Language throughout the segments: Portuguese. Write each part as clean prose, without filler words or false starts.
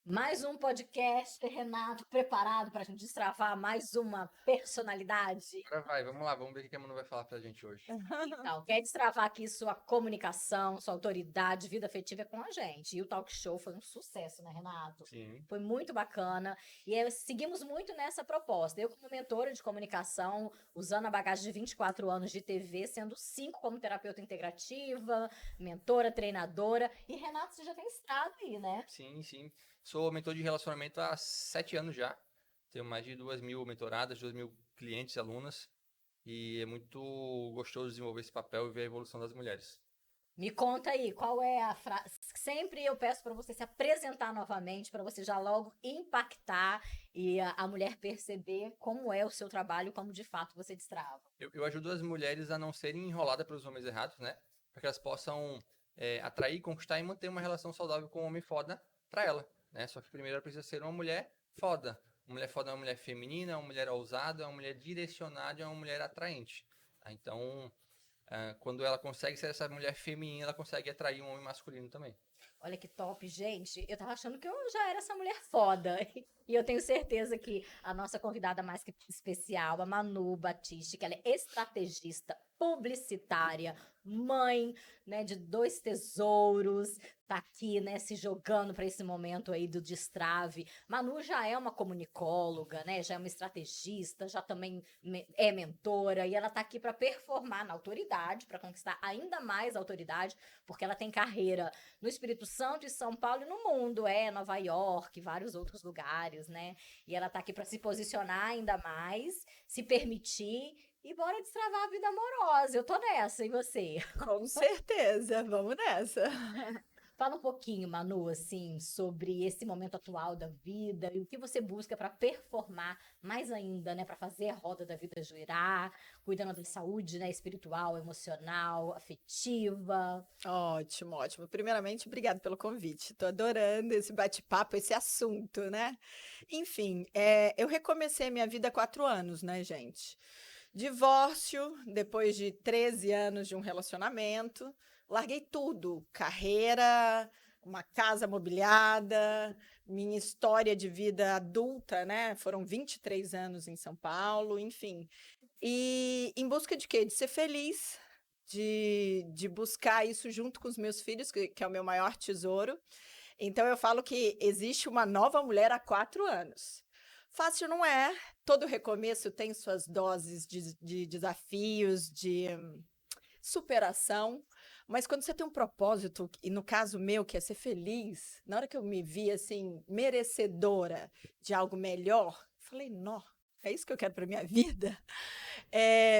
Mais um podcast, Renato, preparado para a gente destravar mais uma personalidade? Agora vai, vamos lá, vamos ver o que a Manu vai falar pra gente hoje. Então, quer destravar aqui sua comunicação, sua autoridade, vida afetiva é com a gente. E o talk show foi um sucesso, né, Renato? Sim. Foi muito bacana. E seguimos muito nessa proposta. Eu, como mentora de comunicação, usando a bagagem de 24 anos de TV, sendo 5 como terapeuta integrativa, mentora, treinadora. E, Renato, você já tem estado aí, né? Sim. Sou mentor de relacionamento há 7 anos já. Tenho mais de 2.000 mentoradas, 2.000 clientes e alunas. E é muito gostoso desenvolver esse papel e ver a evolução das mulheres. Me conta aí, qual é a frase? Sempre eu peço para você se apresentar novamente, para você já logo impactar e a mulher perceber como é o seu trabalho, como de fato você destrava. Eu ajudo as mulheres a não serem enroladas pelos homens errados, né? Para que elas possam atrair, conquistar e manter uma relação saudável com um homem foda pra ela, né? Só que primeiro ela precisa ser uma mulher foda. Uma mulher foda é uma mulher feminina, uma mulher ousada, uma mulher direcionada, é uma mulher atraente. Tá? Então, quando ela consegue ser essa mulher feminina, ela consegue atrair um homem masculino também. Olha que top, gente. Eu tava achando que eu já era essa mulher foda. E eu tenho certeza que a nossa convidada mais que especial, a Manu Batiste, que ela é estrategista, publicitária, mãe, né, de 2 tesouros, tá aqui, né, se jogando para esse momento aí do destrave. Manu já é uma comunicóloga, né, já é uma estrategista, já também é mentora e ela tá aqui para performar na autoridade, para conquistar ainda mais autoridade, porque ela tem carreira no Espírito Santo e São Paulo e no mundo, Nova York, vários outros lugares, né? E ela tá aqui para se posicionar ainda mais, se permitir e bora destravar a vida amorosa. Eu tô nessa, e você? Com certeza, vamos nessa. Fala um pouquinho, Manu, assim, sobre esse momento atual da vida e o que você busca para performar mais ainda, né, para fazer a roda da vida girar, cuidando da saúde, né, espiritual, emocional, afetiva. Ótimo, ótimo. Primeiramente, obrigado pelo convite. Estou adorando esse bate-papo, esse assunto, né? Enfim, eu recomecei a minha vida há 4 anos, né, gente? Divórcio, depois de 13 anos de um relacionamento, larguei tudo, carreira, uma casa mobiliada, minha história de vida adulta, né? Foram 23 anos em São Paulo, enfim. E em busca de quê? De ser feliz, de buscar isso junto com os meus filhos, que é o meu maior tesouro. Então eu falo que existe uma nova mulher há 4 anos. Fácil não é, todo recomeço tem suas doses de desafios, de superação, mas quando você tem um propósito, e no caso meu, que é ser feliz, na hora que eu me vi assim, merecedora de algo melhor, falei, não, é isso que eu quero para minha vida.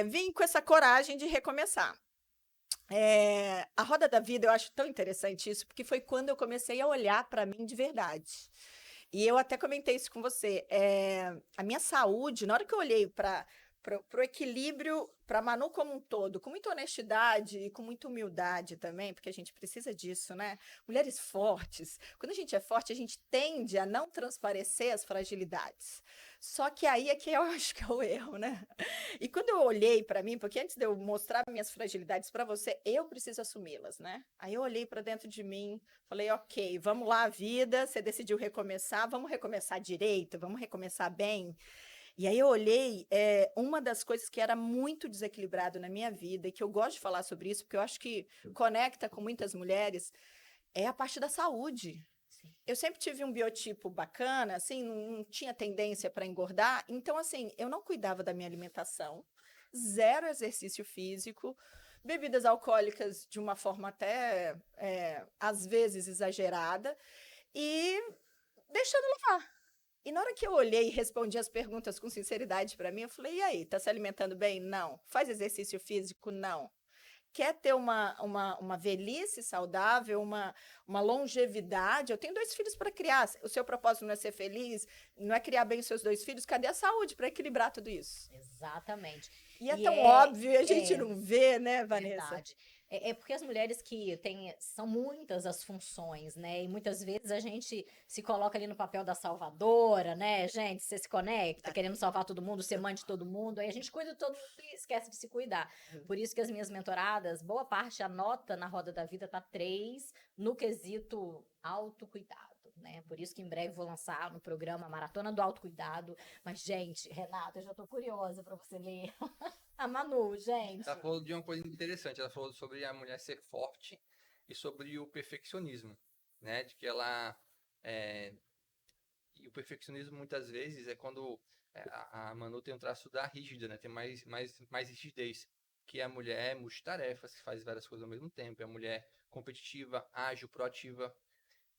Vim com essa coragem de recomeçar. A roda da vida eu acho tão interessante isso, porque foi quando eu comecei a olhar para mim de verdade. E eu até comentei isso com você. A minha saúde, na hora que eu olhei para o equilíbrio, para a Manu como um todo, com muita honestidade e com muita humildade também, porque a gente precisa disso, né? Mulheres fortes. Quando a gente é forte, a gente tende a não transparecer as fragilidades. Só que aí é que eu acho que é o erro, né? E quando eu olhei para mim, porque antes de eu mostrar minhas fragilidades para você, eu preciso assumi-las, né? Aí eu olhei para dentro de mim, falei, ok, vamos lá, vida, você decidiu recomeçar, vamos recomeçar direito, vamos recomeçar bem. E aí eu olhei, uma das coisas que era muito desequilibrado na minha vida, e que eu gosto de falar sobre isso, porque eu acho que conecta com muitas mulheres, é a parte da saúde. Sim. Eu sempre tive um biotipo bacana, assim, não tinha tendência para engordar, então, assim, eu não cuidava da minha alimentação, zero exercício físico, bebidas alcoólicas de uma forma até, às vezes, exagerada, e deixando levar. E na hora que eu olhei e respondi as perguntas com sinceridade para mim, eu falei, e aí, tá se alimentando bem? Não. Faz exercício físico? Não. Quer ter uma velhice saudável, uma longevidade? Eu tenho 2 filhos para criar. O seu propósito não é ser feliz? Não é criar bem os seus 2 filhos? Cadê a saúde para equilibrar tudo isso? Exatamente. E é E tão óbvio e a gente é não vê, né, Vanessa? verdade. É porque as mulheres que têm, são muitas as funções, né? E muitas vezes a gente se coloca ali no papel da salvadora, né, gente? Você se conecta, querendo salvar todo mundo, ser mãe de todo mundo, aí a gente cuida de todo mundo e esquece de se cuidar. Por isso que as minhas mentoradas, boa parte, a nota na roda da vida tá 3 no quesito autocuidado. né? Por isso que em breve vou lançar no programa a Maratona do Autocuidado. Mas, gente, Renata, eu já tô curiosa pra você ler. A Manu, gente. Ela falou de uma coisa interessante, ela falou sobre a mulher ser forte e sobre o perfeccionismo, né? De que ela... E o perfeccionismo muitas vezes é quando a Manu tem um traço da rígida, né? Tem mais rigidez. Que é a mulher multitarefas, que faz várias coisas ao mesmo tempo. É a mulher competitiva, ágil, proativa,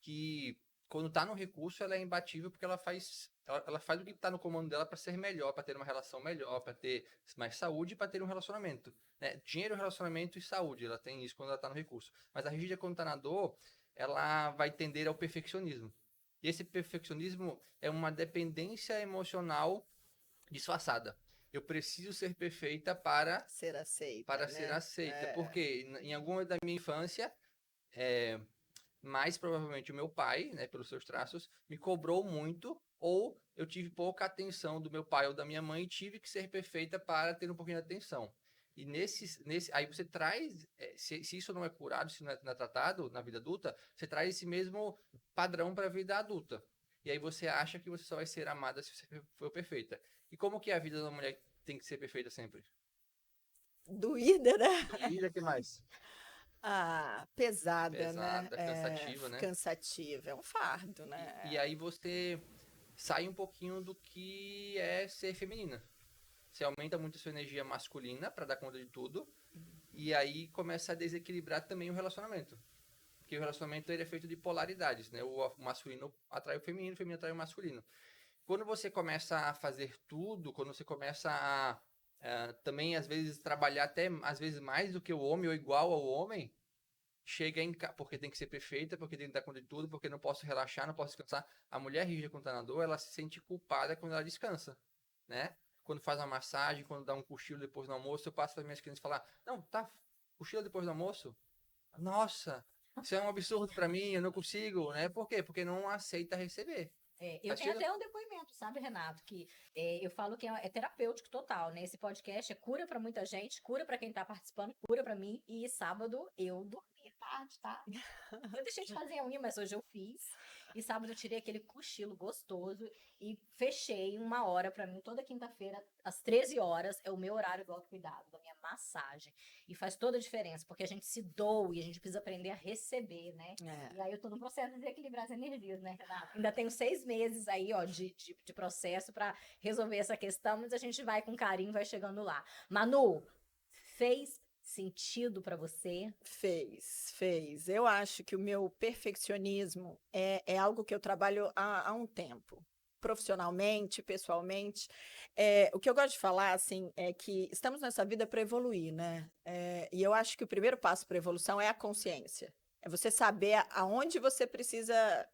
que quando tá no recurso ela é imbatível porque ela faz o que tá no comando dela para ser melhor, para ter uma relação melhor, para ter mais saúde, para ter um relacionamento, né? Dinheiro, relacionamento e saúde, ela tem isso quando ela tá no recurso. Mas a rígida quando tá na dor, ela vai tender ao perfeccionismo. E esse perfeccionismo é uma dependência emocional disfarçada. Eu preciso ser perfeita Ser aceita, para ser né? aceita, porque em algum momento da minha infância, mais provavelmente o meu pai, né, pelos seus traços, me cobrou muito, ou eu tive pouca atenção do meu pai ou da minha mãe e tive que ser perfeita para ter um pouquinho de atenção. E aí você traz, se isso não é curado, se não é tratado na vida adulta, você traz esse mesmo padrão para a vida adulta. E aí você acha que você só vai ser amada se você for perfeita. E como que a vida da mulher tem que ser perfeita sempre? Doída, né? Doída, que mais? Pesada, né? Pesada, cansativa, né? Cansativa. É um fardo, E né? aí você sai um pouquinho do que é ser feminina. Você aumenta muito a sua energia masculina para dar conta de tudo. E aí começa a desequilibrar também o relacionamento. Porque o relacionamento ele é feito de polaridades, né? O masculino atrai o feminino atrai o masculino. Quando você começa a fazer tudo, quando você começa a também às vezes trabalhar até às vezes mais do que o homem ou igual ao homem, porque tem que ser perfeita, porque tem que dar conta de tudo, porque não posso relaxar, não posso descansar. A mulher rígida com treinador, ela se sente culpada quando ela descansa, né? Quando faz uma massagem, quando dá um cochilo depois do almoço, eu passo para minhas clientes falar: "Não, tá, cochilo depois do almoço? Nossa, isso é um absurdo para mim, eu não consigo", né? Por quê? Porque não aceita receber. Eu tenho até um depoimento, sabe, Renato, que eu falo que é terapêutico total, né? Esse podcast é cura pra muita gente, cura pra quem tá participando, cura pra mim. E sábado eu dormi tarde, tá? Eu deixei de fazer a unha, mas hoje eu fiz. E sábado eu tirei aquele cochilo gostoso e fechei 1 hora pra mim. Toda quinta-feira, às 13 horas, é o meu horário do autocuidado, da minha massagem. E faz toda a diferença, porque a gente se doa e a gente precisa aprender a receber, né? E aí eu tô no processo de equilibrar as energias, né, Renato? Ainda tenho 6 meses aí, ó, de processo pra resolver essa questão, mas a gente vai com carinho, vai chegando lá. Manu, fez sentido pra você? Fez. Eu acho que o meu perfeccionismo é algo que eu trabalho há um tempo. Profissionalmente, pessoalmente. O que eu gosto de falar, assim, é que estamos nessa vida para evoluir, né? E eu acho que o primeiro passo para a evolução é a consciência. É você saber aonde você precisa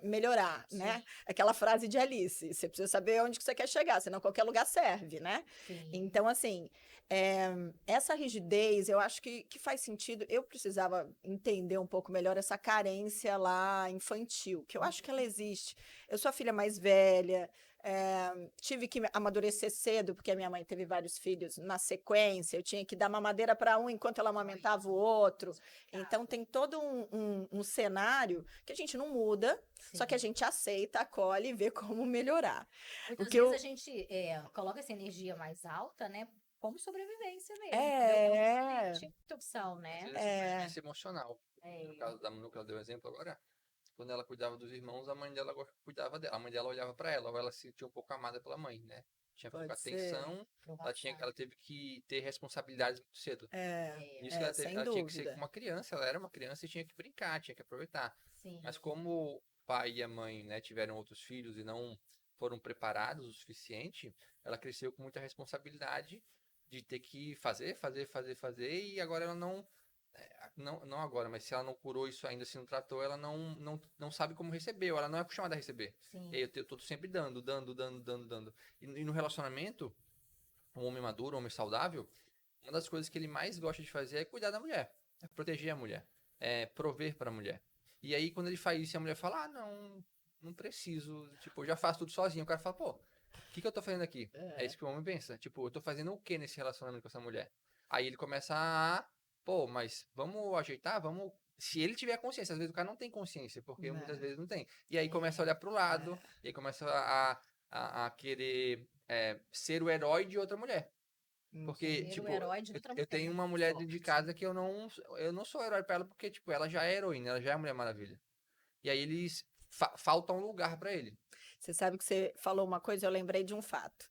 melhorar, Sim. né? Aquela frase de Alice, você precisa saber onde que você quer chegar, senão qualquer lugar serve, né? Sim. Então, assim, essa rigidez, eu acho que faz sentido. Eu precisava entender um pouco melhor essa carência lá infantil, que eu acho que ela existe. Eu sou a filha mais velha, tive que amadurecer cedo, porque a minha mãe teve vários filhos na sequência, eu tinha que dar mamadeira para um enquanto ela amamentava o outro. Então, tem todo um cenário que a gente não muda, só que a gente aceita, acolhe e vê como melhorar. Muitas que vezes eu- a gente coloca essa energia mais alta, né? Como sobrevivência mesmo. É, Não tem muita opção, Às né? vezes é sobrevivência emocional. É. No caso da Manu, que ela deu exemplo agora, quando ela cuidava dos irmãos, a mãe dela cuidava dela. A mãe dela olhava para ela, ou ela se sentia um pouco amada pela mãe, né? Tinha pouca pode ser. atenção, Aprovação. ela teve que ter responsabilidades muito cedo. Nisso que Sem ela tinha que ser dúvida. uma criança, ela era uma criança e tinha que brincar, tinha que aproveitar. Sim. Mas como o pai e a mãe, né, tiveram outros filhos e não foram preparados o suficiente, ela cresceu com muita responsabilidade de ter que fazer, e agora ela não agora, mas se ela não curou isso ainda, se não tratou, ela não sabe como receber, ou ela não é acostumada a receber. Sim. E aí eu tô sempre dando. E no relacionamento, um homem maduro, um homem saudável, uma das coisas que ele mais gosta de fazer é cuidar da mulher, é proteger a mulher, é prover para a mulher. E aí quando ele faz isso, a mulher fala: não preciso, tipo, eu já faço tudo sozinho. O cara fala: pô, o que eu tô fazendo aqui? É isso que o homem pensa. Tipo, eu tô fazendo o que nesse relacionamento com essa mulher? Aí ele começa pô, mas vamos ajeitar, vamos se ele tiver consciência, às vezes o cara não tem consciência, porque Né. muitas vezes não tem. E aí começa a olhar pro lado, e aí começa a querer ser o herói de outra mulher. Porque, Ser o tipo, herói de outra eu tenho mulher. uma mulher dentro de Forte. casa que eu não sou herói pra ela, porque, tipo, ela já é heroína, ela já é a Mulher Maravilha. E aí eles falta um lugar pra ele. Você sabe que você falou uma coisa, eu lembrei de um fato.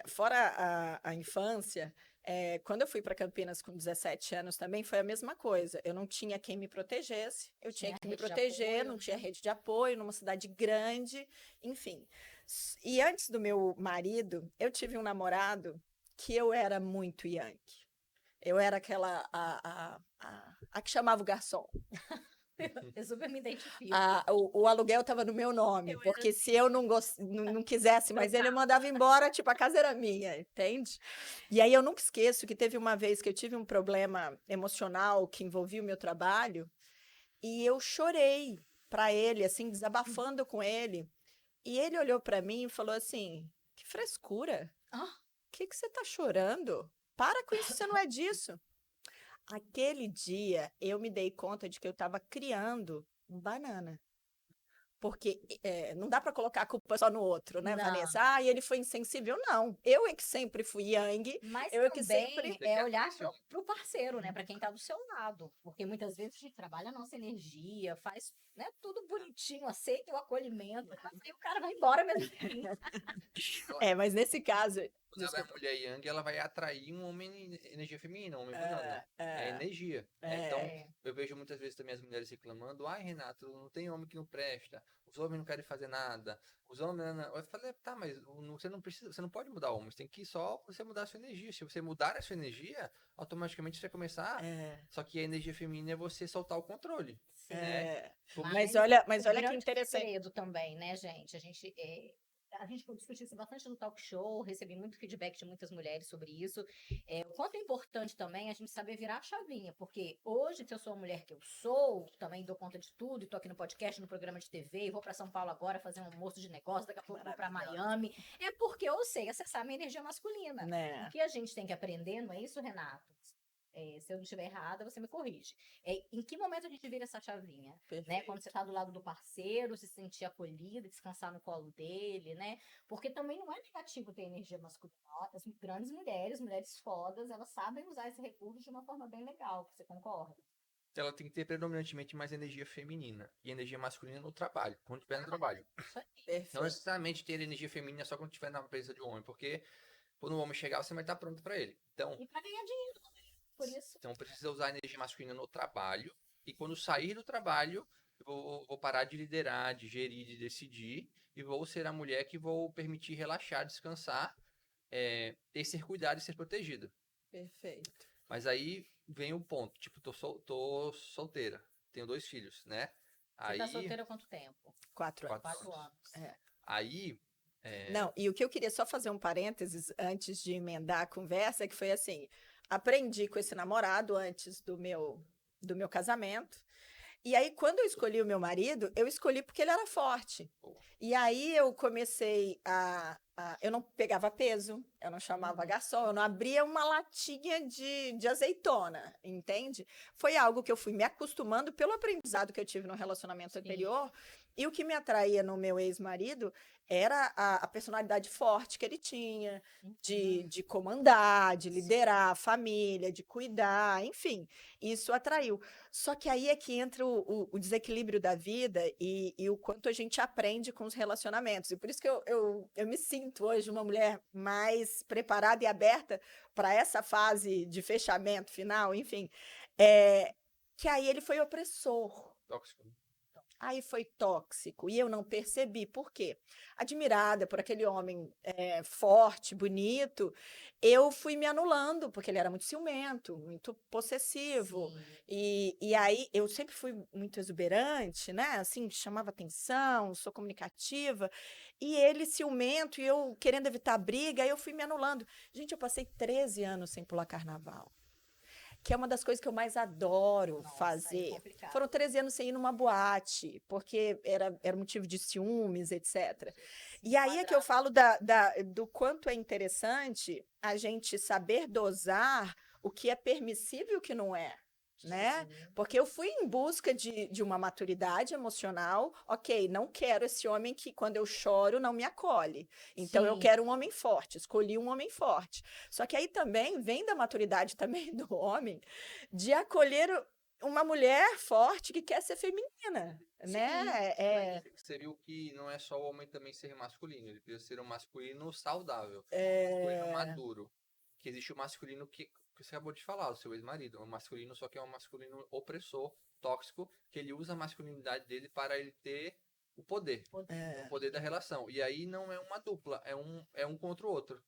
Fora a infância, quando eu fui para Campinas com 17 anos também, foi a mesma coisa. Eu não tinha quem me protegesse, eu tinha Tinha que me rede de proteger, apoio, não né? tinha rede de apoio, numa cidade grande, enfim. E antes do meu marido, eu tive um namorado que eu era muito Yankee. Eu era aquela, a que chamava o garçom. Eu super me identifico. O aluguel estava no meu nome, Eu era porque se eu não quisesse mais ele, eu trocava. mandava embora, tipo, a casa era minha, entende? E aí eu nunca esqueço que teve uma vez que eu tive um problema emocional que envolvia o meu trabalho, e eu chorei para ele, assim, desabafando com ele. E ele olhou para mim e falou assim: que frescura, Ah, o que que você está chorando? Para com isso, você não é disso. Aquele dia eu me dei conta de que eu estava criando um banana. Porque não dá para colocar a culpa só no outro, né, não. Vanessa? Ah, e ele foi insensível. Não, eu é que sempre fui Yang, Mas eu é que também sempre. Você é quer olhar atenção. para o parceiro, né? Para quem está do seu lado. Porque muitas vezes a gente trabalha a nossa energia, faz, né, tudo bonitinho, aceita o acolhimento, mas aí o cara vai embora mesmo assim. Mas nesse caso. Quando ela é Desculpa. mulher Yang, ela vai atrair um homem energia feminina, um homem banana. É, É é, energia, né? Então, é. É, eu vejo muitas vezes também as mulheres reclamando: ai, Renato, não tem homem que não presta, os homens não querem fazer nada, os homens. Eu falei: tá, mas você não precisa, você não pode mudar homens, tem que só você mudar a sua energia. Se você mudar a sua energia, automaticamente você vai começar. É, Só que a energia feminina é você soltar o controle, sim. né? é. Como Mas Mas o olha que grande interessante. segredo também, né, gente? A gente discutiu isso bastante no talk show, recebi muito feedback de muitas mulheres sobre isso. O quanto é importante também a gente saber virar a chavinha, porque hoje, se eu sou a mulher que eu sou, também dou conta de tudo, e tô aqui no podcast, no programa de TV, e vou para São Paulo agora fazer um almoço de negócio, daqui a pouco vou para Maravilhosa. Miami, é porque eu sei acessar a minha energia masculina. O Né? que a gente tem que aprender, não é isso, Renato? Se eu não estiver errada, você me corrige. Em que momento a gente vira essa chavinha? Né? Perfeito. Quando você está do lado do parceiro, se sentir acolhida, descansar no colo dele, né? Porque também não é negativo ter energia masculina. As grandes mulheres fodas, elas sabem usar esse recurso de uma forma bem legal. Você concorda? ela tem que ter predominantemente mais energia feminina e energia masculina no trabalho, quando estiver no trabalho. Isso aí. Não Perfeito. necessariamente ter energia feminina só quando estiver na presença de um homem, porque quando o homem chegar, você vai estar pronto para ele. E para ganhar dinheiro, por isso. Então precisa usar a energia masculina no trabalho, e quando sair do trabalho, eu vou parar de liderar, de gerir, de decidir, e vou ser a mulher que vou permitir relaxar, descansar, e ser cuidada e ser protegida. Perfeito. Mas aí vem o ponto, tipo, tô solteira, tenho 2 filhos, né? Você tá Aí, solteira há quanto tempo? 4 anos. 4 4 anos. anos. É. Aí, Não, e o que eu queria só fazer um parênteses antes de emendar a conversa, que foi assim, aprendi com esse namorado antes do meu casamento. E aí, quando eu escolhi o meu marido, eu escolhi porque ele era forte. Boa. E aí eu comecei eu não pegava peso, eu não chamava garçom, eu não abria uma latinha de azeitona, entende? Foi algo que eu fui me acostumando pelo aprendizado que eu tive no relacionamento Sim. anterior. E o que me atraía no meu ex-marido era a personalidade forte que ele tinha, de comandar, de liderar a família, de cuidar, enfim, isso atraiu. Só que aí é que entra o desequilíbrio da vida e o quanto a gente aprende com os relacionamentos. E por isso que eu me sinto hoje uma mulher mais preparada e aberta para essa fase de fechamento final, enfim. Que aí ele foi opressor. tóxico. Aí foi tóxico e eu não percebi. Por quê? Admirada por aquele homem forte, bonito, eu fui me anulando, porque ele era muito ciumento, muito possessivo. E aí eu sempre fui muito exuberante, né? Assim, chamava atenção, sou comunicativa. E ele ciumento e eu querendo evitar briga, aí eu fui me anulando. Gente, eu passei 13 anos sem pular carnaval, que é uma das coisas que eu mais adoro Nossa, é fazer. complicado. Foram 13 anos sem ir numa boate, porque era motivo de ciúmes, etc. E aí é que eu falo do quanto é interessante a gente saber dosar o que é permissível e o que não é. né? Sim. Porque eu fui em busca de uma maturidade emocional. Ok, não quero esse homem que, quando eu choro, não me acolhe. Então, eu Sim. quero um homem forte. Escolhi um homem forte. Só que aí também vem da maturidade também do homem de acolher uma mulher forte que quer ser feminina, né? Você viu que não é só o homem também ser masculino, ele precisa ser um masculino saudável, um masculino maduro. Que existe o masculino que você acabou de falar, o seu ex-marido, um masculino só que é um masculino opressor, tóxico, que ele usa a masculinidade dele para ele ter o poder da relação. E aí não é uma dupla, é um contra o outro.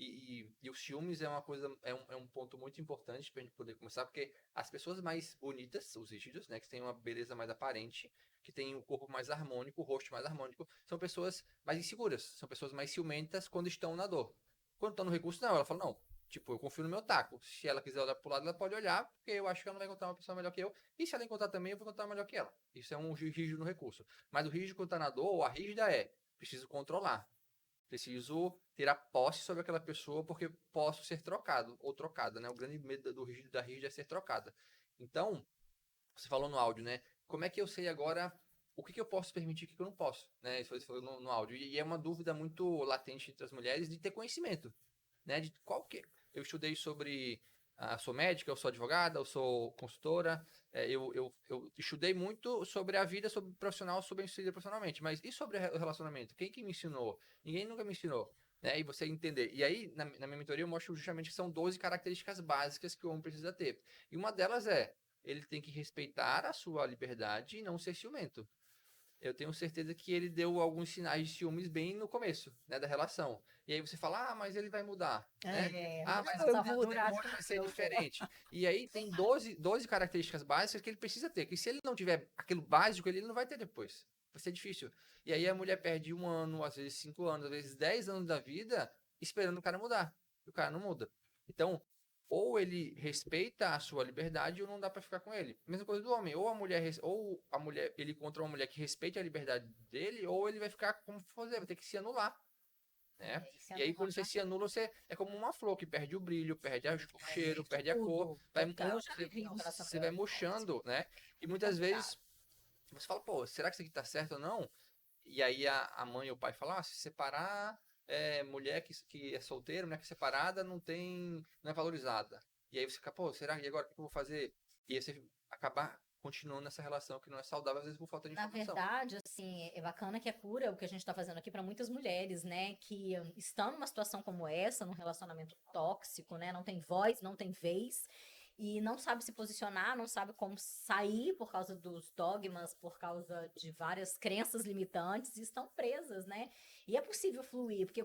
E os ciúmes é uma coisa, é um ponto muito importante pra gente poder começar, porque as pessoas mais bonitas, os rígidos, né, que têm uma beleza mais aparente, que têm o corpo mais harmônico, o rosto mais harmônico, são pessoas mais inseguras, são pessoas mais ciumentas quando estão na dor. Quando estão no recurso, não, ela fala, não, tipo, eu confio no meu taco. Se ela quiser olhar pro lado, ela pode olhar, porque eu acho que ela não vai encontrar uma pessoa melhor que eu. E se ela encontrar também, eu vou encontrar melhor que ela. Isso é um rígido no recurso. Mas o rígido quando tá na dor, ou a rígida preciso controlar. Preciso ter a posse sobre aquela pessoa porque posso ser trocado ou trocada, né? O grande medo do rígido da rígida é ser trocada. Então, você falou no áudio, né? Como é que eu sei agora o que eu posso permitir e o que eu não posso, né? Isso você falou no áudio. E é uma dúvida muito latente entre as mulheres de ter conhecimento, né? De qual que... Eu estudei sobre... sou médica, eu sou advogada, eu sou consultora, eu estudei muito sobre a vida, sobre profissional, sobre a vida profissionalmente, mas e sobre o relacionamento? Quem que me ensinou? Ninguém nunca me ensinou, né? E você entender. E aí, na minha mentoria, eu mostro justamente que são 12 características básicas que o homem precisa ter. E uma delas ele tem que respeitar a sua liberdade e não ser ciumento. Eu tenho certeza que ele deu alguns sinais de ciúmes bem no começo, né, da relação. E aí você fala, mas ele vai mudar, né? Mas eu mudo. depois vai ser diferente. E aí tem 12 características básicas que ele precisa ter, que se ele não tiver aquilo básico, ele não vai ter depois. Vai ser difícil. E aí a mulher perde 1 ano, às vezes 5 anos, às vezes 10 anos da vida esperando o cara mudar. E o cara não muda. Então, ou ele respeita a sua liberdade ou não dá pra ficar com ele. Mesma coisa do homem, ou a mulher, ele encontra uma mulher que respeite a liberdade dele, ou ele vai ficar como fazer, vai ter que se anular, né? E aí quando você se anula, você é como uma flor que perde o brilho, perde o cheiro, perde a cor, Eu já vivi um você vai relacionamento murchando, né? E muitas vezes você fala, pô, será que isso aqui tá certo ou não? E aí a mãe ou o pai falam, se separar, mulher que é solteira, mulher que é separada, não é valorizada. E aí você fica, pô, será que agora o que eu vou fazer? E aí você acabar continuando nessa relação que não é saudável, às vezes por falta de Na informação. verdade, assim, é bacana que é cura o que a gente está fazendo aqui para muitas mulheres, né, que estão numa situação como essa, num relacionamento tóxico, né, não tem voz, não tem vez, e não sabe se posicionar, não sabe como sair por causa dos dogmas, por causa de várias crenças limitantes, e estão presas, né? E é possível fluir, porque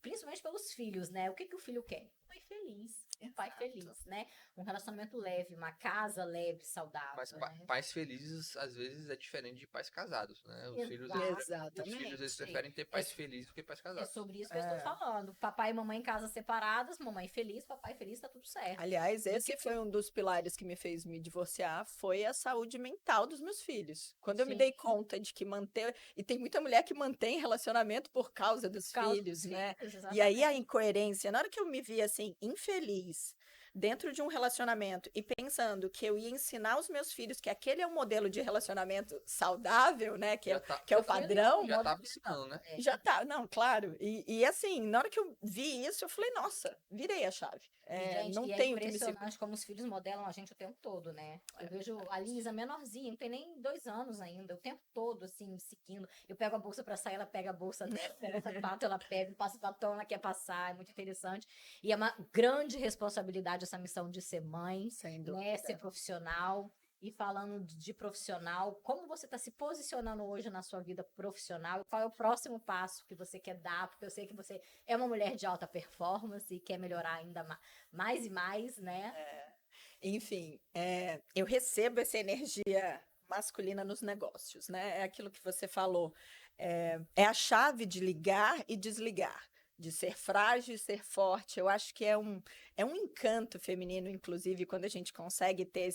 principalmente pelos filhos, né? O que o filho quer? Pai feliz, um pai feliz, né? Um relacionamento leve, uma casa leve, saudável, Mas né? pais felizes, às vezes, é diferente de pais casados, né? Os filhos eles Exatamente. preferem ter pais felizes do que pais É casados. sobre isso que eu estou falando. Papai e mamãe em casa separadas, mamãe feliz, papai feliz, tá tudo certo. Aliás, esse foi um dos pilares que me fez me divorciar, foi a saúde mental dos meus filhos. Quando eu me Sim. dei conta de que manter, e tem muita mulher que mantém relacionamento por causa dos Por causa filhos, dos né? filhos, E aí a exatamente. incoerência, na hora que eu me vi assim, infeliz, dentro de um relacionamento e pensando que eu ia ensinar os meus filhos que aquele é um modelo de relacionamento saudável, né? Que é o padrão. Já tava ensinando, né? Já tá, não, claro. E assim, na hora que eu vi isso, eu falei, nossa, virei a chave. Gente, Não e é tenho que me segurar. impressionante como os filhos modelam a gente o tempo todo, né? Eu vejo a Lisa menorzinha, não tem nem 2 anos ainda, o tempo todo, assim, me seguindo. Eu pego a bolsa pra sair, ela pega a bolsa dela, pega o sapato, ela pega, passa o batom, ela quer passar, é muito interessante. E é uma grande responsabilidade essa missão de ser mãe, Sem né? dúvida. Ser profissional. E falando de profissional, como você está se posicionando hoje na sua vida profissional? E qual é o próximo passo que você quer dar? Porque eu sei que você é uma mulher de alta performance e quer melhorar ainda mais e mais, né? Enfim, eu recebo essa energia masculina nos negócios, né? É aquilo que você falou. É a chave de ligar e desligar, de ser frágil e ser forte. Eu acho que é um encanto feminino, inclusive, quando a gente consegue ter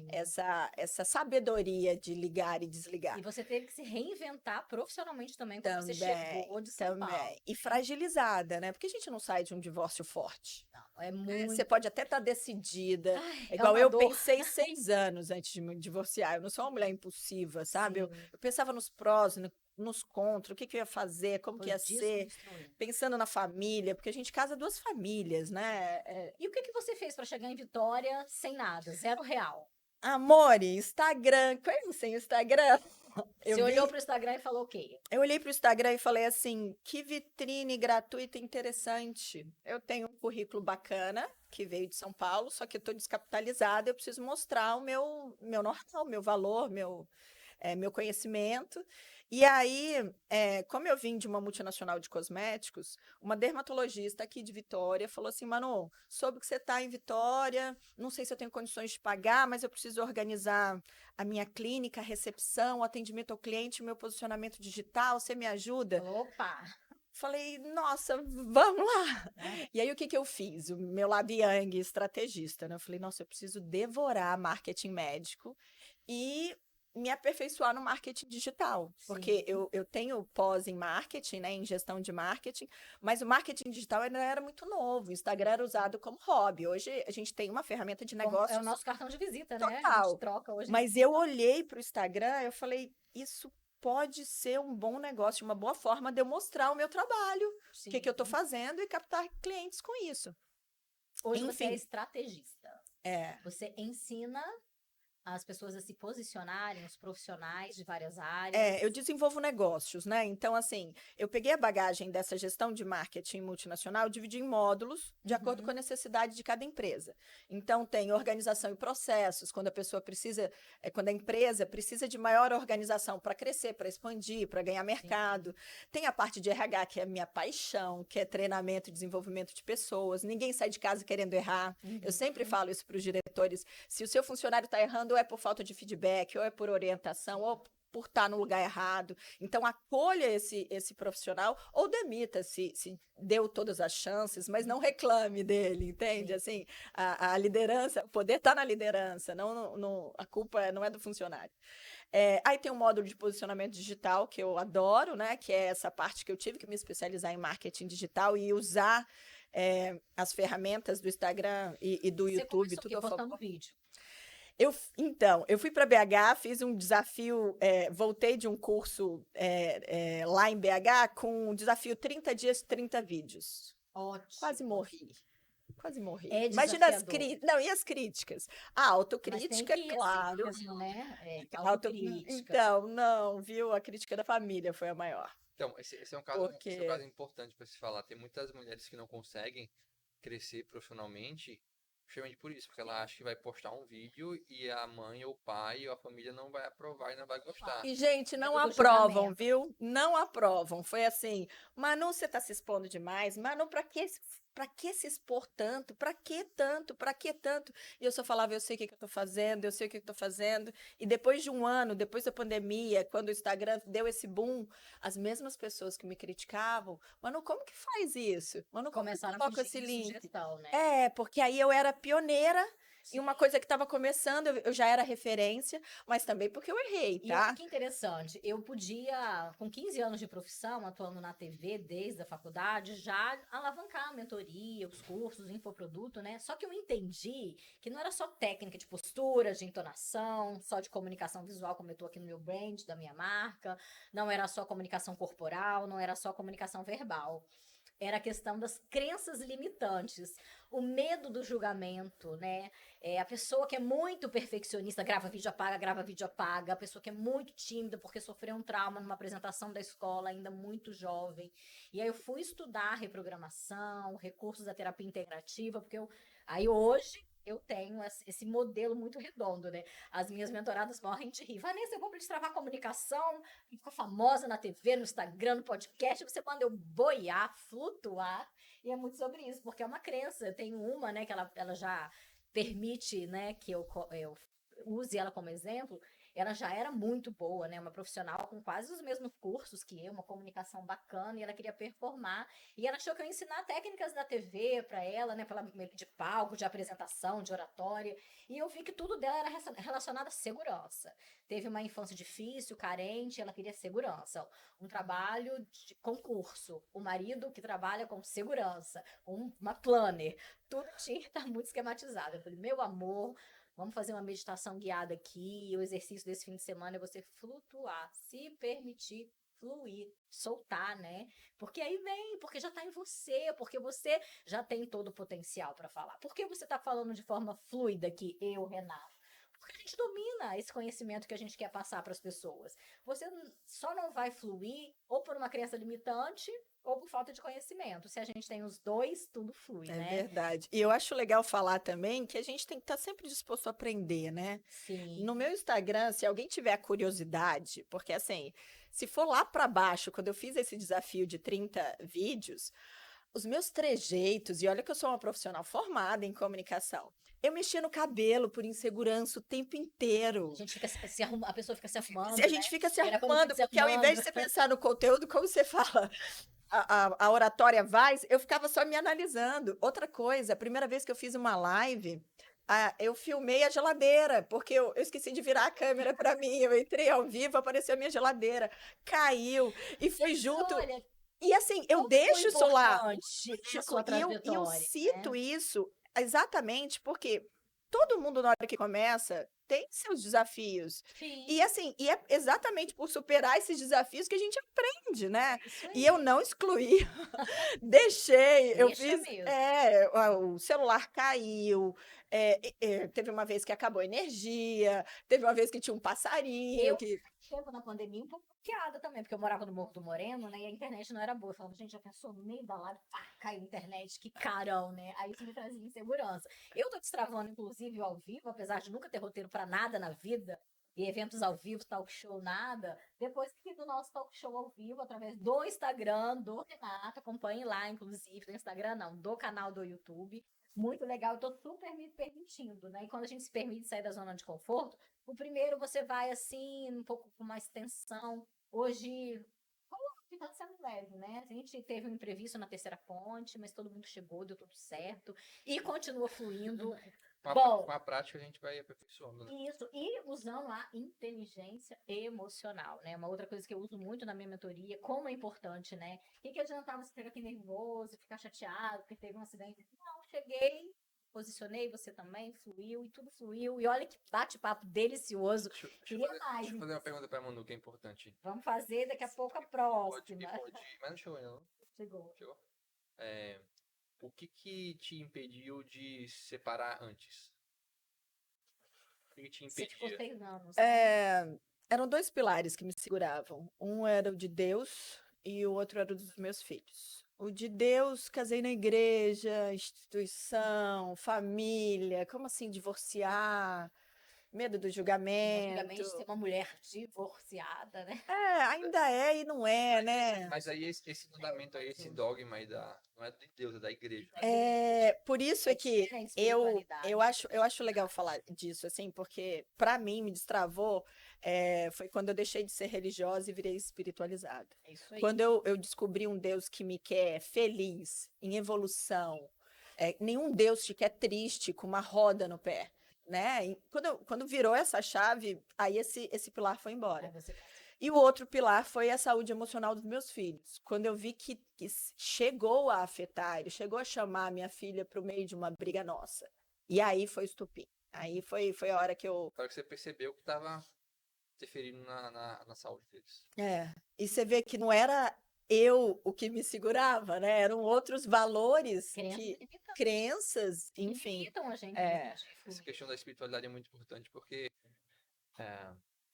essa sabedoria de ligar e desligar. E você teve que se reinventar profissionalmente também quando você chegou de São Paulo. Também. E fragilizada, né? Porque a gente não sai de um divórcio forte. Não. É muito. Você pode até estar decidida. Ai, É igual uma eu dor. pensei 6 anos antes de me divorciar. Eu não sou uma mulher impulsiva, sabe? Sim, Eu pensava nos prós, nos contras, o que que eu ia fazer, como que foi ia ser, desconstruindo. pensando na família, porque a gente casa 2 famílias, né? E o que que você fez para chegar em Vitória sem nada, zero real? Amore, Instagram, conhece o Instagram? Eu Você olhou vi, para o Instagram e falou o quê? eu olhei para o Instagram e falei assim, que vitrine gratuita interessante. Eu tenho um currículo bacana, que veio de São Paulo, só que eu estou descapitalizada, eu preciso mostrar o meu know-how, meu valor, meu conhecimento. E aí, como eu vim de uma multinacional de cosméticos, uma dermatologista aqui de Vitória falou assim, Manu, soube que você está em Vitória, não sei se eu tenho condições de pagar, mas eu preciso organizar a minha clínica, a recepção, o atendimento ao cliente, o meu posicionamento digital, você me ajuda? Opa! Falei, nossa, vamos lá. Né? E aí, o que que eu fiz? O meu lado yang estrategista, né? Eu falei, nossa, eu preciso devorar marketing médico e me aperfeiçoar no marketing digital. Porque Sim. eu tenho pós em marketing, né, em gestão de marketing, mas o marketing digital ainda era muito novo. O Instagram era usado como hobby. Hoje a gente tem uma ferramenta de É o negócios nosso cartão de visita, né? A gente total. troca hoje em Mas dia. eu olhei para o Instagram, eu falei, isso pode ser um bom negócio, uma boa forma de eu mostrar o meu trabalho, o que que eu estou Sim. fazendo e captar clientes com isso. Hoje você é Enfim, estrategista. é. Você ensina as pessoas a se posicionarem, os profissionais de várias áreas. É, eu desenvolvo negócios, né? Então, assim, eu peguei a bagagem dessa gestão de marketing multinacional, dividi em módulos, de acordo com a Uhum. necessidade de cada empresa. Então, tem organização e processos, quando a pessoa precisa, quando a empresa precisa de maior organização para crescer, para expandir, para ganhar Sim. mercado. Tem a parte de RH, que é a minha paixão, que é treinamento e desenvolvimento de pessoas. Ninguém sai de casa querendo errar. Eu sempre Uhum. falo isso para os diretores. Se o seu funcionário está errando, ou é por falta de feedback, ou é por orientação, Sim. ou por estar no lugar errado. Então, acolha esse profissional ou demita se deu todas as chances, mas não reclame dele, entende? Sim. Assim, a liderança, o poder está na liderança, não, a culpa não é do funcionário. Aí tem um módulo de posicionamento digital que eu adoro, né? Que é essa parte que eu tive que me especializar em marketing digital e usar as ferramentas do Instagram e do Você YouTube, começou o quê? tudo a Postando favor. vídeo. Então, eu fui para BH, fiz um desafio, voltei de um curso lá em BH com um desafio 30 dias, 30 vídeos. Quase Ótimo. morri. Quase morri. É Imagina desafiador. Não, e as críticas? A Mas tem autocrítica, que ir assim claro. mesmo, né? Autocrítica. Então, não, viu? A crítica da família foi a maior. Então, esse é um caso Porque importante para se falar. Tem muitas mulheres que não conseguem crescer profissionalmente justamente por isso, porque ela acha que vai postar um vídeo e a mãe ou o pai ou a família não vai aprovar e não vai gostar. E, gente, não Medo do aprovam, julgamento. viu? Não aprovam. Foi assim, Manu, você tá se expondo demais. Manu, pra que se expor tanto? Pra que tanto? Pra que tanto? E eu só falava, eu sei o que que eu tô fazendo, eu sei o que que eu tô fazendo. E depois de um ano, depois da pandemia, quando o Instagram deu esse boom, as mesmas pessoas que me criticavam, Manu, como que faz isso? Manu, como que Começaram a coloca pedir esse link? sugestão, né? Porque aí eu era pioneira e Sim. uma coisa que estava começando, eu já era referência, mas também porque eu errei, E olha tá? que interessante, eu podia, com 15 anos de profissão, atuando na TV desde a faculdade, já alavancar a mentoria, os cursos, o infoproduto, né? Só que eu entendi que não era só técnica de postura, de entonação, só de comunicação visual, como eu tô aqui no meu brand, da minha marca, não era só comunicação corporal, não era só comunicação verbal. Era a questão das crenças limitantes, o medo do julgamento, né? A pessoa que é muito perfeccionista, grava vídeo apaga. A pessoa que é muito tímida porque sofreu um trauma numa apresentação da escola, ainda muito jovem. E aí eu fui estudar reprogramação, recursos da terapia integrativa, porque aí hoje eu tenho esse modelo muito redondo, né? As minhas mentoradas morrem de rir. Vanessa, eu vou destravar a comunicação, ficar famosa na TV, no Instagram, no podcast, você manda eu boiar, flutuar. E é muito sobre isso, porque é uma crença. Eu tenho uma, né, que ela já permite, né, que eu use ela como exemplo, ela já era muito boa, né? Uma profissional com quase os mesmos cursos que eu, uma comunicação bacana, e ela queria performar. E ela achou que eu ia ensinar técnicas da TV para ela, né? De palco, de apresentação, de oratória. E eu vi que tudo dela era relacionado à segurança. Teve uma infância difícil, carente, ela queria segurança. Um trabalho de concurso. O marido que trabalha com segurança. Uma planner. Tudo tinha que estar muito esquematizado. Eu falei, meu amor, vamos fazer uma meditação guiada aqui. O exercício desse fim de semana é você flutuar, se permitir fluir, soltar, né? Porque aí vem, porque já tá em você, porque você já tem todo o potencial para falar. Por que você tá falando de forma fluida aqui, eu, Renato? Porque a gente domina esse conhecimento que a gente quer passar para as pessoas. Você só não vai fluir ou por uma crença limitante ou por falta de conhecimento. Se a gente tem os dois, tudo flui, É né? verdade. E eu acho legal falar também que a gente tem que estar sempre disposto a aprender, né? Sim. No meu Instagram, se alguém tiver curiosidade, porque assim, se for lá para baixo, quando eu fiz esse desafio de 30 vídeos, os meus trejeitos, e olha que eu sou uma profissional formada em comunicação, eu mexia no cabelo por insegurança o tempo inteiro. A gente fica a pessoa fica se arrumando, Se a gente né? fica se Era quando arrumando, fica se porque ao invés de arrumando. você pensar no conteúdo, como você fala, a oratória vai, eu ficava só me analisando. Outra coisa, a primeira vez que eu fiz uma live, eu filmei a geladeira, porque eu esqueci de virar a câmera para mim. Eu entrei ao vivo, apareceu a minha geladeira, caiu, e foi junto. Olha, E assim, eu como foi deixo isso lá. importante a sua E eu trajetória, cito né? isso exatamente porque todo mundo, na hora que começa, tem seus desafios. Sim, E assim, e é exatamente por superar esses desafios que a gente aprende, né? é isso E eu aí. não excluí, deixei, eu Deixa fiz. mesmo. O celular caiu, teve uma vez que acabou a energia, teve uma vez que tinha um passarinho Eu que. tempo na pandemia um pouco bloqueada também, porque eu morava no Morro do Moreno, né? E a internet não era boa. Eu falava, gente, já pensou no meio da live, pá, caiu a internet, que carão, né? Aí isso me trazia insegurança. Eu tô destravando, inclusive, ao vivo, apesar de nunca ter roteiro pra nada na vida, e eventos ao vivo, talk show, nada. Depois que do nosso talk show ao vivo, através do Instagram, do Renato, acompanhe lá, inclusive, do Instagram não, do canal do YouTube. Muito legal, eu tô super me permitindo, né? E quando a gente se permite sair da zona de conforto, o primeiro você vai assim, um pouco com mais tensão. Hoje, que tá sendo leve, né? A gente teve um imprevisto na terceira ponte, mas todo mundo chegou, deu tudo certo e continua fluindo. Bom, Com a prática a gente vai aperfeiçoando, né? isso, e usando a inteligência emocional, né? Uma outra coisa que eu uso muito na minha mentoria, como é importante, né? O que adiantava você ficar aqui nervoso, ficar chateado, porque teve um acidente? Não, cheguei, posicionei, você também, fluiu, e tudo fluiu. E olha que bate-papo delicioso. Queria mais. Deixa eu fazer uma pergunta pra Manu que é importante. Vamos fazer daqui a pouco a Que próxima. pode, mas não chegou ainda, não? Chegou. Chegou? É, o que te impediu de se separar antes? O que te Você ficou impedia? 6 anos, né? Eram dois pilares que me seguravam. Um era o de Deus e o outro era o dos meus filhos. O de Deus, casei na igreja, instituição, família, como assim divorciar, medo do julgamento. Antigamente, ser uma mulher divorciada, né? Ainda é e não é, né? Mas aí esse fundamento aí, esse dogma aí não é de Deus, é da igreja. Por isso É é que diferente eu, espiritualidade. eu acho legal falar disso, assim, porque para mim me destravou foi quando eu deixei de ser religiosa e virei espiritualizada. É isso aí. Quando eu descobri um Deus que me quer feliz, em evolução, nenhum Deus te quer triste, com uma roda no pé, né? E quando virou essa chave, aí esse pilar foi embora. Aí você E o outro pilar foi a saúde emocional dos meus filhos. Quando eu vi que chegou a afetar, ele chegou a chamar a minha filha para o meio de uma briga nossa. E aí foi o estupim. Aí foi a hora que eu. Para que você percebeu que estava interferindo na saúde deles. E você vê que não era eu o que me segurava, né? Eram outros valores, crenças, que enfim. limitam a gente. Essa questão da espiritualidade é muito importante porque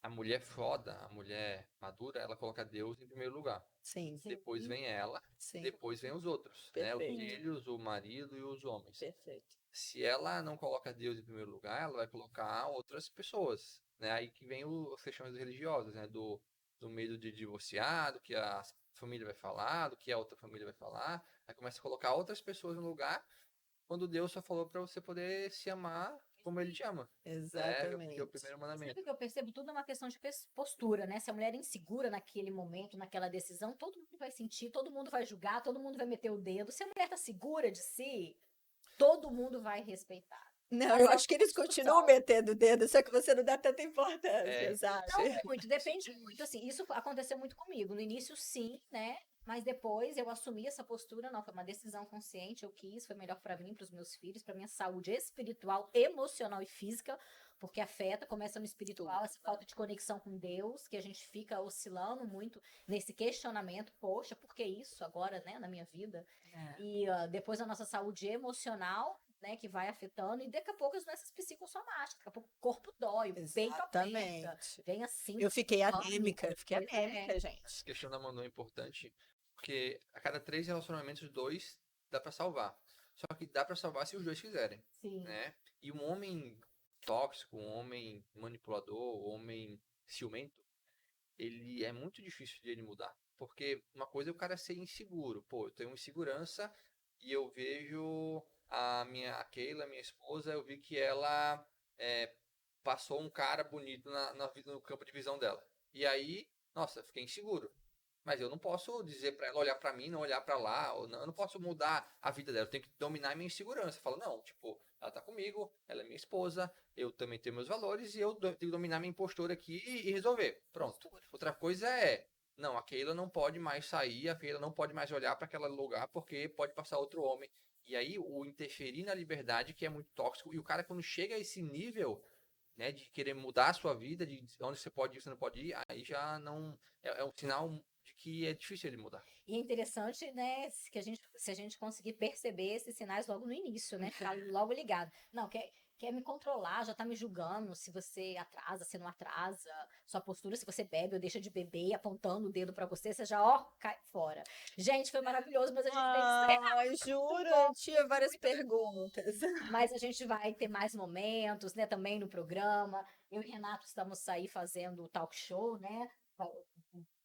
a mulher foda, a mulher madura, ela coloca Deus em primeiro lugar. Sim. Depois vem ela, Sim. depois vem os outros, né? Os Perfeito. filhos, o marido e os homens. Perfeito. Se ela não coloca Deus em primeiro lugar, ela vai colocar outras pessoas, né? Aí que vem as questões religiosas, né? Do medo de divorciar, do que a família vai falar, do que a outra família vai falar. Aí começa a colocar outras pessoas no lugar, quando Deus só falou para você poder se amar como ele te ama. Que é o Exatamente. primeiro mandamento. Sabe o que eu percebo? Tudo é uma questão de postura, né? Se a mulher é insegura naquele momento, naquela decisão, todo mundo vai sentir, todo mundo vai julgar, todo mundo vai meter o dedo. Se a mulher tá segura de si, todo mundo vai respeitar. Não, Essa eu é acho que uma eles continuam discussão. metendo o dedo, só que você não dá tanta importância, É, sabe? Não muito, depende muito, assim, isso aconteceu muito comigo. No início, sim, né? Mas depois eu assumi essa postura, não, foi uma decisão consciente, eu quis, foi melhor pra mim, pros meus filhos, pra minha saúde espiritual, emocional e física, porque afeta, começa no espiritual, essa falta de conexão com Deus, que a gente fica oscilando muito nesse questionamento, poxa, por que isso agora, né, na minha vida? É. E depois a nossa saúde emocional, né, que vai afetando, e daqui a pouco as doenças psicossomáticas, daqui a pouco o corpo dói, o peito aperta, Exatamente. vem assim, Eu fiquei pânico, anêmica, pois é. gente. Essa questão da Manu é importante, porque a cada 3 relacionamentos, 2 dá pra salvar. Só que dá pra salvar se os dois quiserem, Sim, né? E um homem tóxico, um homem manipulador, um homem ciumento, ele é muito difícil de ele mudar. Porque uma coisa é o cara ser inseguro. Pô, eu tenho insegurança e eu vejo a Keila, minha esposa, eu vi que ela é, passou um cara bonito no campo de visão dela. E aí, nossa, fiquei inseguro. Mas eu não posso dizer pra ela olhar pra mim, não olhar pra lá, ou não, eu não posso mudar a vida dela, eu tenho que dominar a minha insegurança. Eu falo, não, tipo, ela tá comigo, ela é minha esposa, eu também tenho meus valores e eu tenho que dominar minha impostura aqui e resolver. Pronto. postura. Outra coisa é, não, a Keila não pode mais sair, a Keila não pode mais olhar para aquele lugar porque pode passar outro homem. E aí o interferir na liberdade que é muito tóxico e o cara quando chega a esse nível, né, de querer mudar a sua vida, de onde você pode ir, você não pode ir, aí já não é um sinal de que é difícil ele mudar. E é interessante, né, se a gente conseguir perceber esses sinais logo no início, né, ficar logo ligado. Não, quer me controlar, já tá me julgando se você atrasa, se não atrasa, sua postura, se você bebe ou deixa de beber, apontando o dedo pra você já, ó, cai fora. Gente, foi maravilhoso, mas a gente tem que encerrar. Ai, juro, eu tinha várias perguntas. Mas a gente vai ter mais momentos, né, também no programa. Eu e Renato estamos aí fazendo o talk show, né?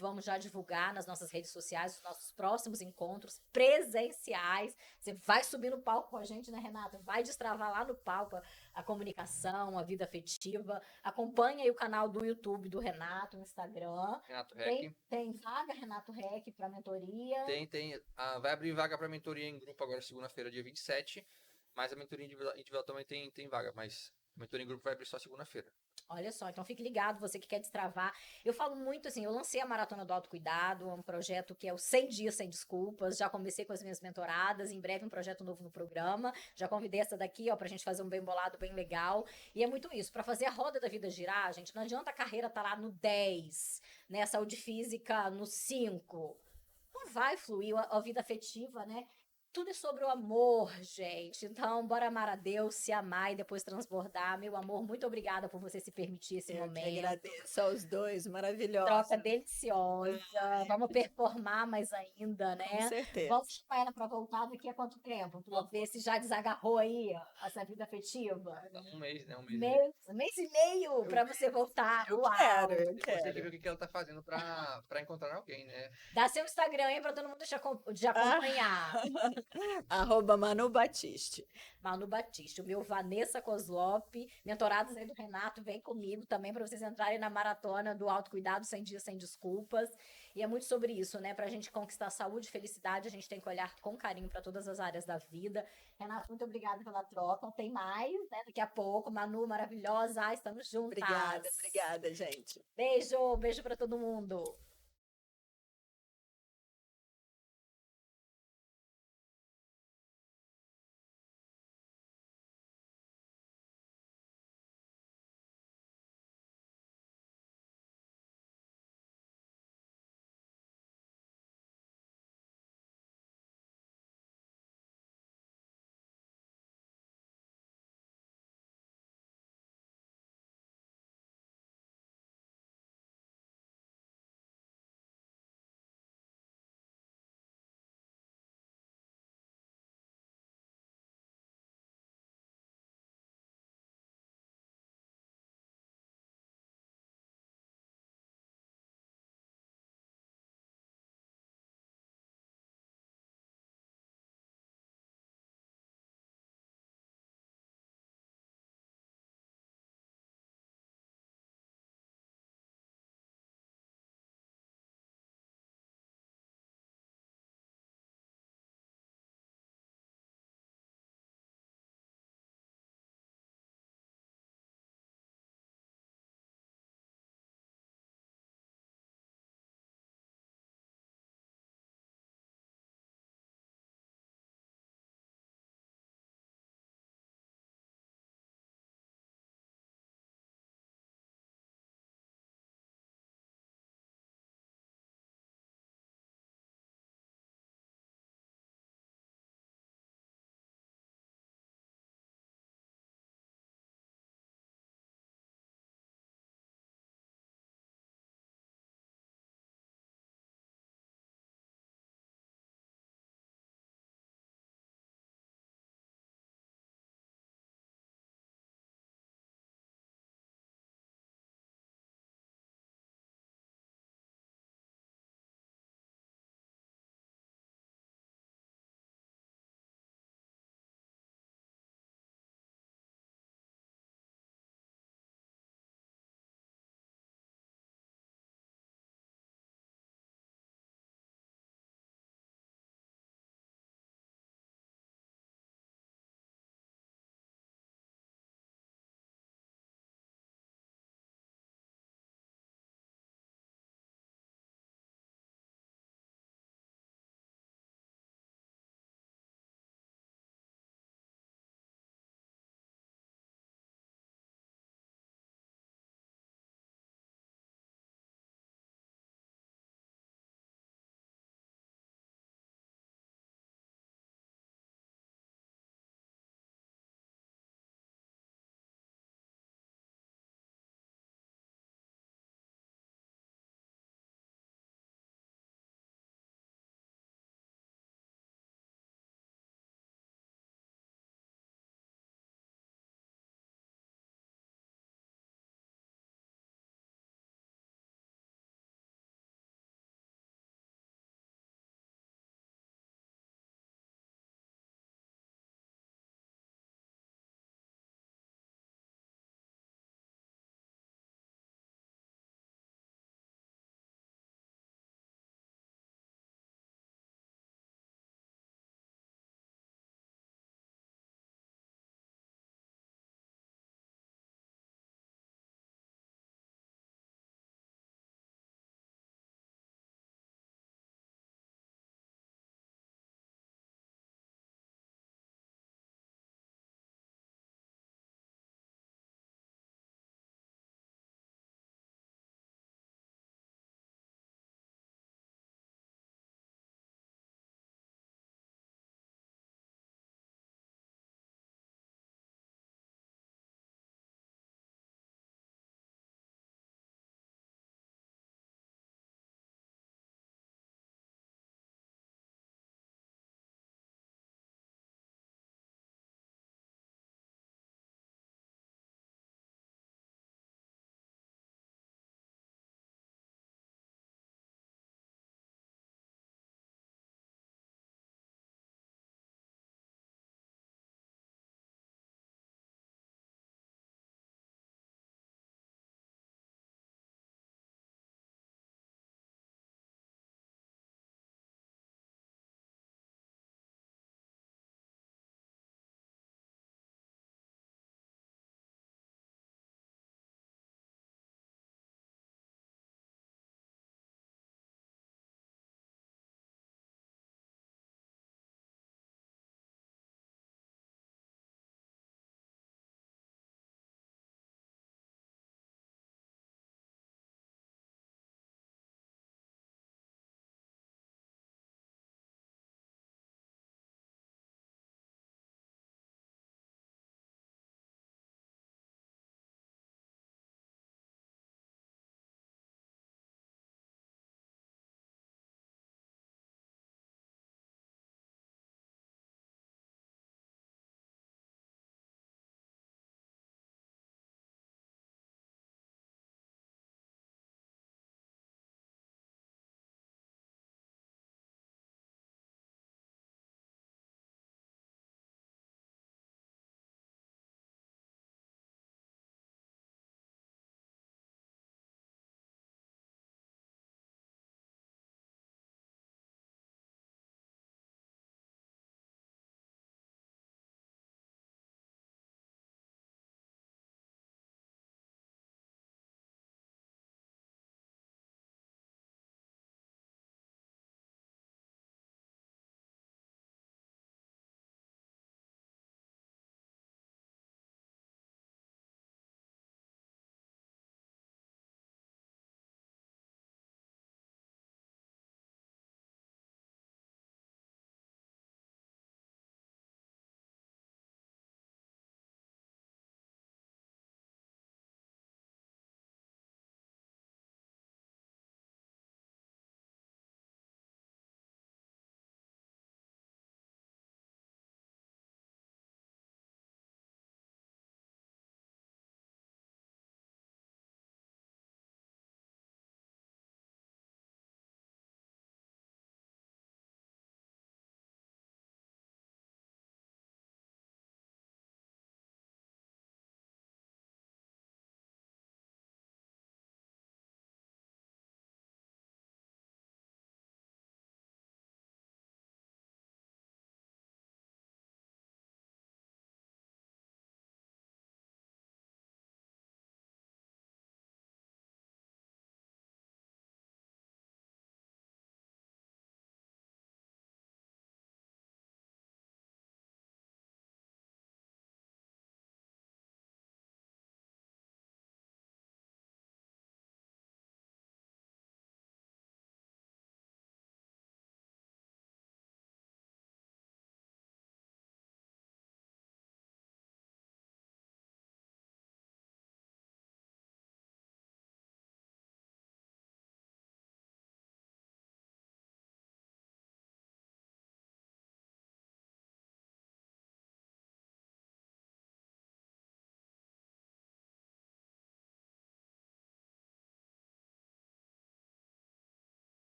Vamos já divulgar nas nossas redes sociais os nossos próximos encontros presenciais. Você vai subir no palco com a gente, né, Renata? Vai destravar lá no palco a comunicação, a vida afetiva. Acompanha aí o canal do YouTube do Renato, no Instagram. Renato Tem, Rec, tem vaga, Renato Rec, para mentoria. tem, vai abrir vaga para mentoria em grupo agora segunda-feira, dia 27, mas a mentoria individual também tem vaga, mas a mentoria em grupo vai abrir só segunda-feira. Olha só, então fique ligado, você que quer destravar. Eu falo muito assim, eu lancei a Maratona do Autocuidado, é um projeto que é o 100 dias sem desculpas, já comecei com as minhas mentoradas, em breve um projeto novo no programa, já convidei essa daqui, ó, pra gente fazer um bem bolado, bem legal, e é muito isso, pra fazer a roda da vida girar, gente, não adianta a carreira estar lá no 10, né, a saúde física no 5, não vai fluir a vida afetiva, né? Tudo é sobre o amor, gente. Então, bora amar a Deus, se amar e depois transbordar. Meu amor, muito obrigada por você se permitir esse Eu que momento. agradeço aos dois, maravilhosa. Troca deliciosa. Vamos performar mais ainda, Com né? certeza. Vamos chamar ela para voltar daqui a quanto tempo? Para ver se já desagarrou aí ó, essa vida afetiva. Um mês, né? Um mês. Né? Mês e meio para você voltar. Eu Uau! quero, eu E você tem que quero. ver o que ela tá fazendo pra encontrar alguém, né? Dá seu Instagram aí para todo mundo te acompanhar. Arroba Manu Batiste. Manu Batista, o meu Vanessa Kozlop, mentorados aí do Renato, vem comigo também para vocês entrarem na maratona do autocuidado 100 dias sem desculpas. E é muito sobre isso, né? Para a gente conquistar saúde e felicidade, a gente tem que olhar com carinho para todas as áreas da vida. Renato, muito obrigada pela troca. Tem mais, né? Daqui a pouco. Manu, maravilhosa. Estamos juntas. Obrigada, gente. Beijo, beijo para todo mundo.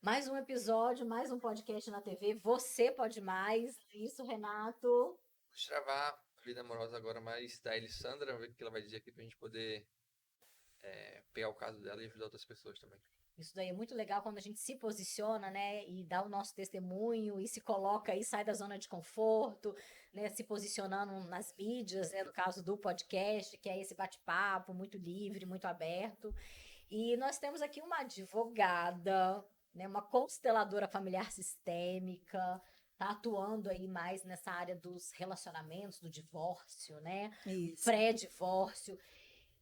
Mais um episódio, mais um podcast na TV. Você pode mais. Isso, Renato. Destravar a vida amorosa agora mais da Elissandra, ver o que ela vai dizer aqui pra gente poder pegar o caso dela e ajudar outras pessoas também. Isso daí é muito legal quando a gente se posiciona, né, e dá o nosso testemunho e se coloca e sai da zona de conforto, né, se posicionando nas mídias, né, no caso do podcast, que é esse bate-papo muito livre, muito aberto. E nós temos aqui uma advogada, né, uma consteladora familiar sistêmica, tá atuando aí mais nessa área dos relacionamentos, do divórcio, né, Isso. pré-divórcio.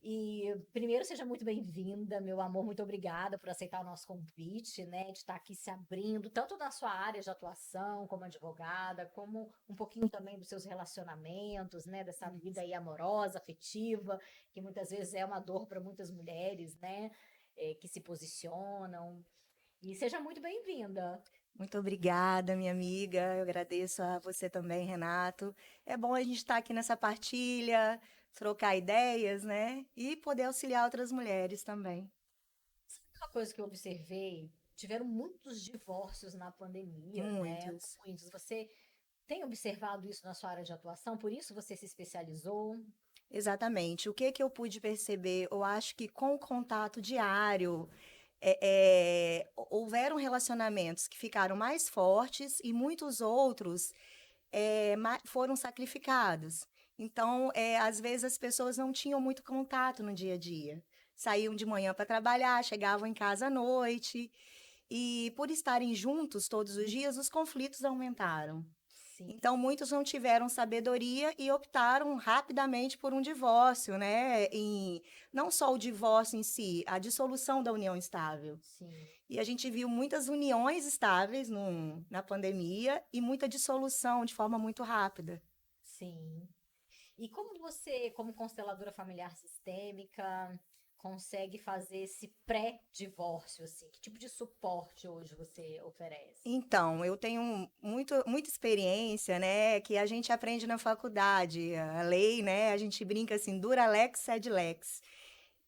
E primeiro, seja muito bem-vinda, meu amor, muito obrigada por aceitar o nosso convite, né, de estar aqui se abrindo, tanto na sua área de atuação como advogada, como um pouquinho também dos seus relacionamentos, né, dessa vida aí amorosa, afetiva, que muitas vezes é uma dor para muitas mulheres, né, que se posicionam. E seja muito bem-vinda. Muito obrigada, minha amiga. Eu agradeço a você também, Renato. É bom a gente estar aqui nessa partilha, trocar ideias, né? E poder auxiliar outras mulheres também. Uma coisa que eu observei, tiveram muitos divórcios na pandemia, né? Muitos. Muitos. Você tem observado isso na sua área de atuação? Por isso você se especializou? Exatamente. O que que eu pude perceber? Eu acho que com o contato diário, houveram relacionamentos que ficaram mais fortes e muitos outros foram sacrificados. Então, às vezes as pessoas não tinham muito contato no dia a dia. Saíam de manhã para trabalhar, chegavam em casa à noite, e por estarem juntos todos os dias, os conflitos aumentaram. Sim, Então, muitos não tiveram sabedoria e optaram rapidamente por um divórcio, né? Não só o divórcio em si, a dissolução da união estável. sim, E a gente viu muitas uniões estáveis na pandemia e muita dissolução de forma muito rápida. sim. E como você, como consteladora familiar sistêmica, consegue fazer esse pré-divórcio, assim? Que tipo de suporte hoje você oferece? Então, eu tenho muita experiência, né, que a gente aprende na faculdade. A lei, né, a gente brinca assim, dura lex sed lex.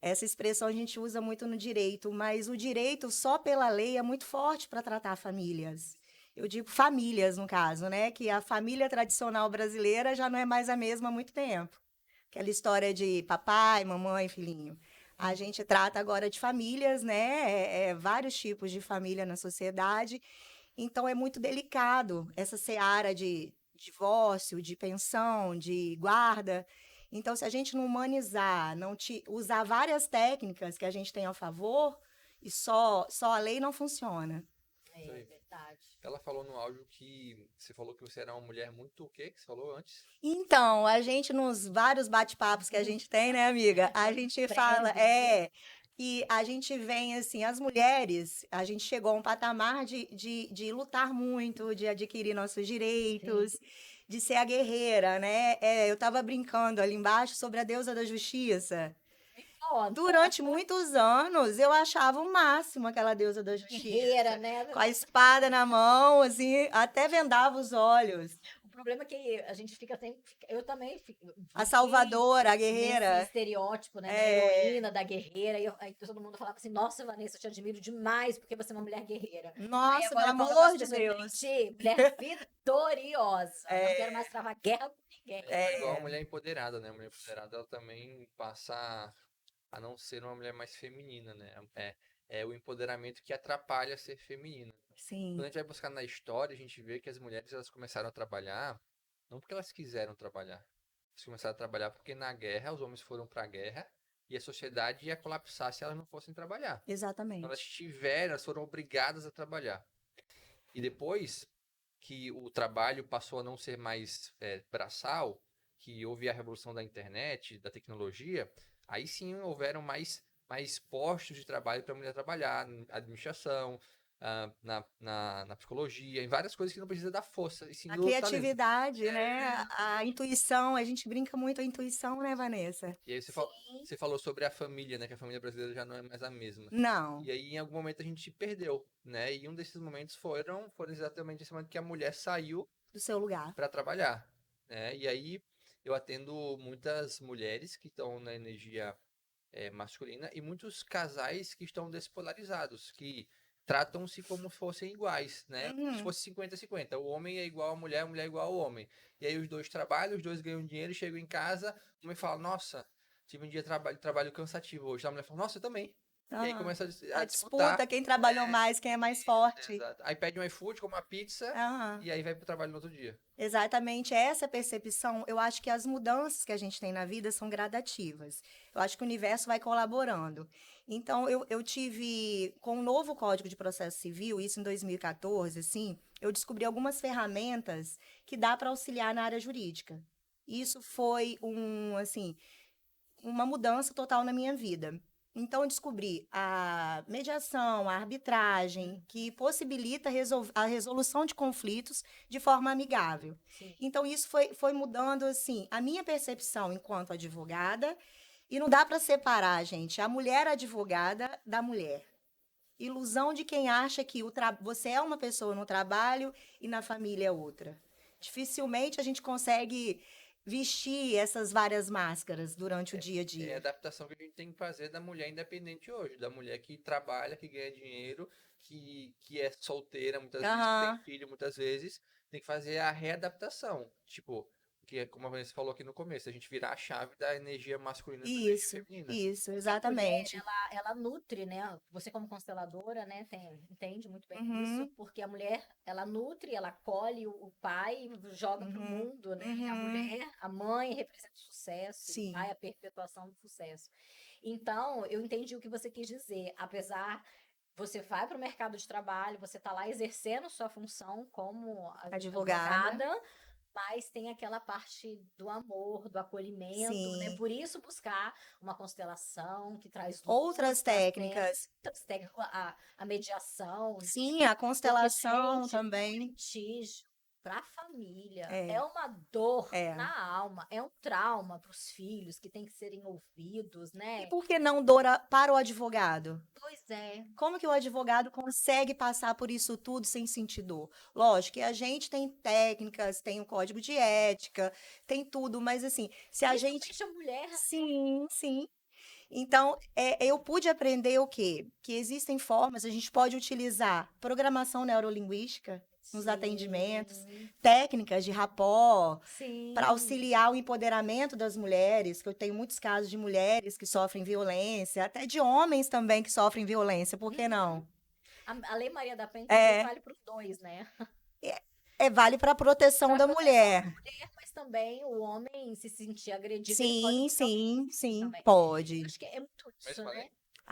Essa expressão a gente usa muito no direito, mas o direito só pela lei é muito forte para tratar famílias. Eu digo famílias, no caso, né, que a família tradicional brasileira já não é mais a mesma há muito tempo. Aquela história de papai, mamãe, filhinho. A gente trata agora de famílias, né? Vários tipos de família na sociedade. Então, é muito delicado essa seara de divórcio, de pensão, de guarda. Então, se a gente não humanizar, usar várias técnicas que a gente tem a favor, e só a lei não funciona. Isso É aí. verdade. Ela falou no áudio que você falou que você era uma mulher muito o quê que você falou antes? Então, a gente, nos vários bate-papos que a gente tem, né, amiga? A gente fala, Breve. que a gente vem, assim, as mulheres, a gente chegou a um patamar de lutar muito, de adquirir nossos Sim. direitos, de ser a guerreira, né? Eu estava brincando ali embaixo sobre a deusa da justiça. Ó, Durante muitos anos, eu achava o máximo aquela deusa da guerreira, justiça, né? com a espada na mão, assim, até vendava os olhos. O problema é que a gente fica sempre. Eu também A vivi salvadora, a nesse guerreira. estereótipo, né, da É, heroína, da guerreira. E aí todo mundo falava assim: Nossa, Vanessa, eu te admiro demais porque você é uma mulher guerreira. Aí nossa, pelo agora, quando eu faço amor de pessoa, Deus. gente, mulher vitoriosa. Não quero É, mais travar guerra com ninguém. É igual a é, mulher empoderada, né? A mulher empoderada, ela também passa a não ser uma mulher mais feminina, né? É o empoderamento que atrapalha ser feminina. Quando sim, a gente vai buscar na história, a gente vê que as mulheres elas começaram a trabalhar não porque elas quiseram trabalhar. Elas começaram a trabalhar porque na guerra os homens foram para a guerra e a sociedade ia colapsar se elas não fossem trabalhar. Então elas exatamente. tiveram, elas foram obrigadas a trabalhar. E depois que o trabalho passou a não ser mais braçal, que houve a revolução da internet, da tecnologia, aí sim houveram mais postos de trabalho para a mulher trabalhar, na administração, na psicologia, em várias coisas que não precisa da força, e sim A do talento. criatividade, né? A intuição, a gente brinca muito a intuição, né, Vanessa? E aí você falou sobre a família, né? Que a família brasileira já não é mais a mesma. Não, E aí, em algum momento, a gente se perdeu, né? E um desses momentos foram exatamente esse momento que a mulher saiu do seu lugar. para trabalhar, né? E aí eu atendo muitas mulheres que estão na energia masculina e muitos casais que estão despolarizados, que tratam-se como se fossem iguais, né? Como se Uhum. fosse 50-50. O homem é igual à mulher, a mulher é igual ao homem. E aí os dois trabalham, os dois ganham dinheiro, chegam em casa, o homem fala, nossa, tive um dia de trabalho cansativo hoje. A mulher fala, nossa, eu também. E aí Aham. começa A a disputar. disputa, quem trabalhou mais, quem é mais forte. Exato. Aí pede um iFood, come uma pizza, Aham. e aí vai pro trabalho no outro dia. Exatamente essa percepção. Eu acho que as mudanças que a gente tem na vida são gradativas. Eu acho que o universo vai colaborando. Então, eu tive, com o novo Código de Processo Civil, isso em 2014, assim, eu descobri algumas ferramentas que dá para auxiliar na área jurídica. Isso foi assim, uma mudança total na minha vida. Então, eu descobri a mediação, a arbitragem, que possibilita a resolução de conflitos de forma amigável. Sim. Então, isso foi mudando, assim, a minha percepção enquanto advogada. E não dá para separar, gente, a mulher advogada da mulher. Ilusão de quem acha que você é uma pessoa no trabalho e na família é outra. Dificilmente a gente consegue vestir essas várias máscaras durante o dia a É a dia. adaptação que a gente tem que fazer da mulher independente hoje, da mulher que trabalha, que ganha dinheiro, que é solteira muitas vezes, que tem Aham. filho muitas vezes, tem que fazer a readaptação. Tipo, que é como a Vanessa falou aqui no começo, a gente virar a chave da energia masculina para a energia feminina. Isso, A mulher, exatamente. ela nutre, né? Você como consteladora, né, entende muito bem isso, Uhum, porque a mulher, ela nutre, ela acolhe o pai e joga pro uhum, mundo, né? A uhum. mulher, a mãe representa o sucesso, e o pai Sim, a perpetuação do sucesso. Então, eu entendi o que você quis dizer, apesar você vai para o mercado de trabalho, você está lá exercendo sua função como advogada. advogada, mas tem aquela parte do amor, do acolhimento, né? Sim. Por isso buscar uma constelação que traz luz Outras para as terras, técnicas. a mediação, né? Sim, a Porque, constelação gente, também. litígio para a família é É, uma dor é. na alma, é um trauma para os filhos que têm que serem ouvidos, E né? por que não Dora para o advogado? Pois é. Como que o advogado consegue passar por isso tudo sem sentir dor? Lógico que a gente tem técnicas, tem o código de ética, tem tudo, mas assim, se a gente. Principalmente a mulher. Sim, sim. Então, eu pude aprender o quê? Que existem formas, a gente pode utilizar programação neurolinguística nos atendimentos, Sim, técnicas de rapport, para sim. auxiliar o empoderamento das mulheres, que eu tenho muitos casos de mulheres que sofrem violência, até de homens também que sofrem violência, por que Uhum. não? A Lei Maria da Penha, inclusive, É, vale para os dois, né? vale para a proteção Para da proteção da mulher. mulher, mas também o homem se sentir agredido, ele pode Sim, buscar o sim, benefício sim, também. Eu pode. acho que é muito isso, Mesma né?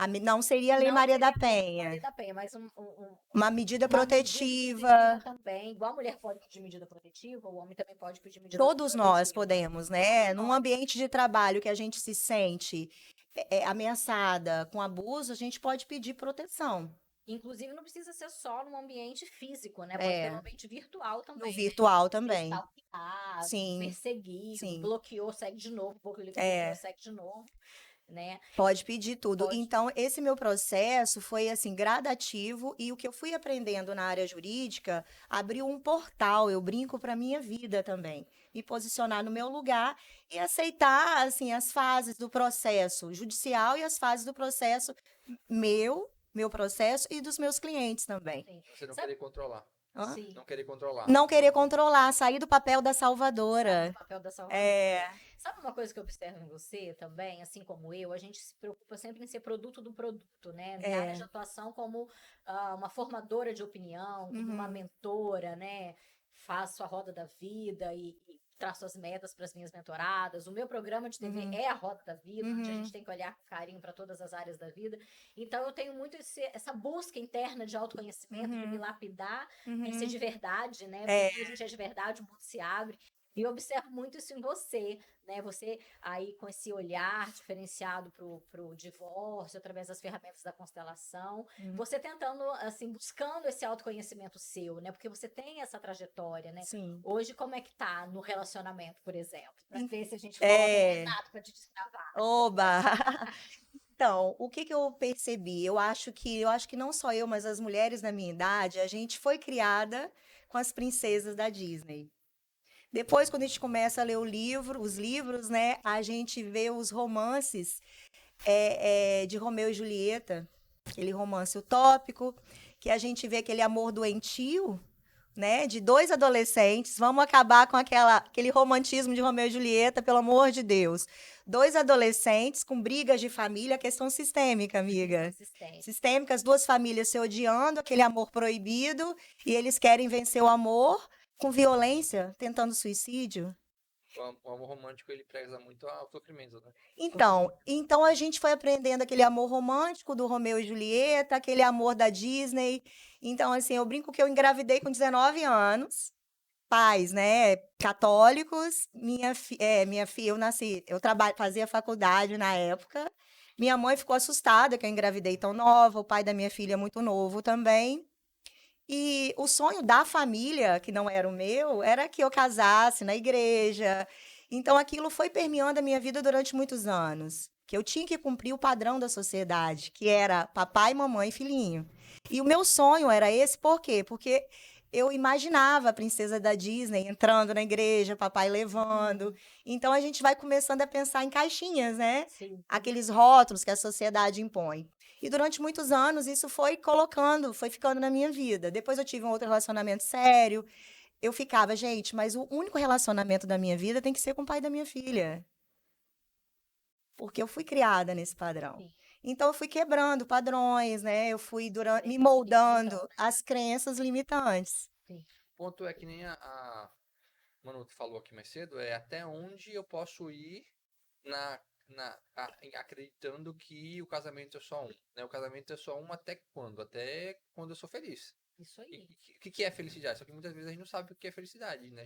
lei? Não seria a Lei Não Maria da seria a Lei Maria Penha. da Penha, mas Uma medida uma medida protetiva protetiva. também. Igual a mulher pode pedir medida protetiva, o homem também pode pedir medida Todos nós protetiva. podemos, Todos né? Num nós. ambiente de trabalho que a gente se sente ameaçada com abuso, a gente pode pedir proteção. Inclusive, não precisa ser só no ambiente físico, né? Pode ser no É, ambiente virtual no também, né? virtual Foi também. stalkeado, Sim, perseguido, sim. bloqueou, segue de novo, bloqueou, É, segue de novo, né? pode pedir tudo. Pode. Então, esse meu processo foi assim gradativo e o que eu fui aprendendo na área jurídica abriu um portal, eu brinco para minha vida também. Me posicionar no meu lugar e aceitar assim as fases do processo judicial e as fases do processo meu processo e dos meus clientes também. Sim. Você não Sabe? querer controlar. Hã? Sim. Não querer controlar. Não querer controlar, sair do papel da Sabe do salvadora. papel da salvadora. É, Sabe uma coisa que eu observo em você também, assim como eu, a gente se preocupa sempre em ser produto do produto, né? Minha área de é. atuação como uma formadora de opinião, como uma Uhum, mentora, né? Faço a roda da vida e traço as metas para as minhas mentoradas. O meu programa de TV uhum, é a roda da vida, onde a gente uhum, tem que olhar com carinho para todas as áreas da vida. Então eu tenho muito essa busca interna de autoconhecimento, de me uhum, lapidar, para ser uhum. de verdade, né? Porque É, quando a gente é de verdade, o mundo se abre. E eu observo muito isso em você, né? Você aí com esse olhar diferenciado pro divórcio, através das ferramentas da constelação, uhum, você tentando, assim, buscando esse autoconhecimento seu, né? Porque você tem essa trajetória, né? sim. Hoje, como é que tá no relacionamento, por exemplo? Pra En- ver se a gente volta no É, Renato pra te destravar. oba! Então, o que que eu percebi? Eu acho que não só eu, mas as mulheres da minha idade, a gente foi criada com as princesas da Disney. Depois, quando a gente começa a ler os livros, né, a gente vê os romances de Romeu e Julieta, aquele romance utópico, que a gente vê aquele amor doentio, né, de dois adolescentes, vamos acabar com aquele romantismo de Romeu e Julieta, pelo amor de Deus. Dois adolescentes com brigas de família, questão sistêmica, amiga. Sistêmica, as duas famílias se odiando, aquele amor proibido, e eles querem vencer o amor com violência, tentando suicídio. O amor romântico, ele preza muito ao sofrimento, né? Então a gente foi aprendendo aquele amor romântico do Romeu e Julieta, aquele amor da Disney. Então, assim, eu brinco que eu engravidei com 19 anos, pais, né, católicos. Minha filha, fazia faculdade na época. Minha mãe ficou assustada que eu engravidei tão nova, o pai da minha filha muito novo também. E o sonho da família, que não era o meu, era que eu casasse na igreja. Então, aquilo foi permeando a minha vida durante muitos anos. Que eu tinha que cumprir o padrão da sociedade, que era papai, mamãe e filhinho. E o meu sonho era esse, por quê? Porque eu imaginava a princesa da Disney entrando na igreja, papai levando. Então, a gente vai começando a pensar em caixinhas, né? Sim. Aqueles rótulos que a sociedade impõe. E durante muitos anos isso foi ficando na minha vida. Depois eu tive um outro relacionamento sério. Eu ficava, gente, mas o único relacionamento da minha vida tem que ser com o pai da minha filha. Porque eu fui criada nesse padrão. Sim. Então eu fui quebrando padrões, né? Eu fui me moldando às crenças limitantes. O ponto é que nem a Manu falou aqui mais cedo, é até onde eu posso ir acreditando que o casamento é só um, né? O casamento é só um até quando? Até quando eu sou feliz. Isso aí. O que é felicidade? Só que muitas vezes a gente não sabe o que é felicidade, né?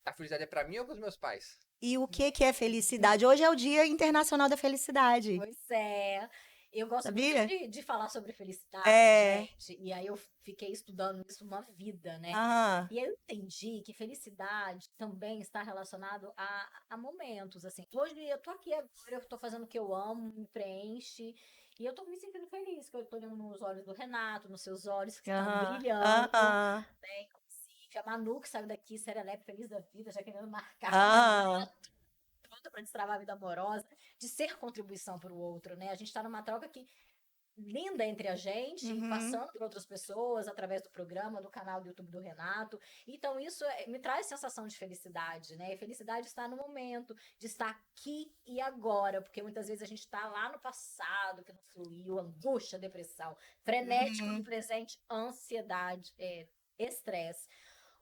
A felicidade é pra mim ou pros meus pais? E o que é felicidade? Hoje é o Dia Internacional da Felicidade. Pois é. Eu gosto Sabia? muito de falar sobre felicidade, É. gente. E aí eu fiquei estudando isso uma vida, né? Ah, E aí eu entendi que felicidade também está relacionado a momentos, assim. Hoje eu tô aqui agora, eu tô fazendo o que eu amo, me preenche. E eu tô me sentindo feliz, que eu tô olhando nos olhos do Renato, nos seus olhos que estão brilhando, né? Inclusive, a Manu que saiu daqui, serelepe, feliz da vida, já querendo marcar. Pronta para destravar a vida amorosa, de ser contribuição para o outro, né? A gente está numa troca que linda entre a gente, passando por outras pessoas, através do programa, do canal do YouTube do Renato. Então, isso me traz sensação de felicidade, né? E felicidade está no momento, de estar aqui e agora, porque muitas vezes a gente está lá no passado, que não fluiu, angústia, depressão, frenético no presente, ansiedade, estresse.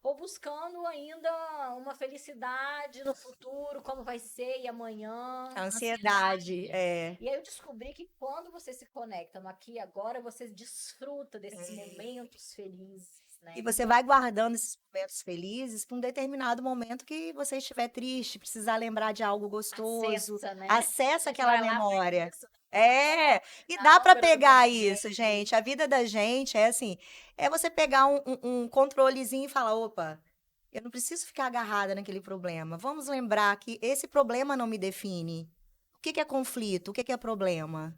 Ou buscando ainda uma felicidade no futuro, como vai ser e amanhã. ansiedade, E aí eu descobri que quando você se conecta no aqui e agora, você desfruta desses momentos felizes, né? E você vai guardando esses momentos felizes para um determinado momento que você estiver triste, precisar lembrar de algo gostoso. Acessa, né? Acessa aquela Vai lá, memória. isso. E dá para pegar isso, gente. A vida da gente é assim, é você pegar um controlezinho e falar, opa, eu não preciso ficar agarrada naquele problema. Vamos lembrar que esse problema não me define. O que é conflito? O que é problema?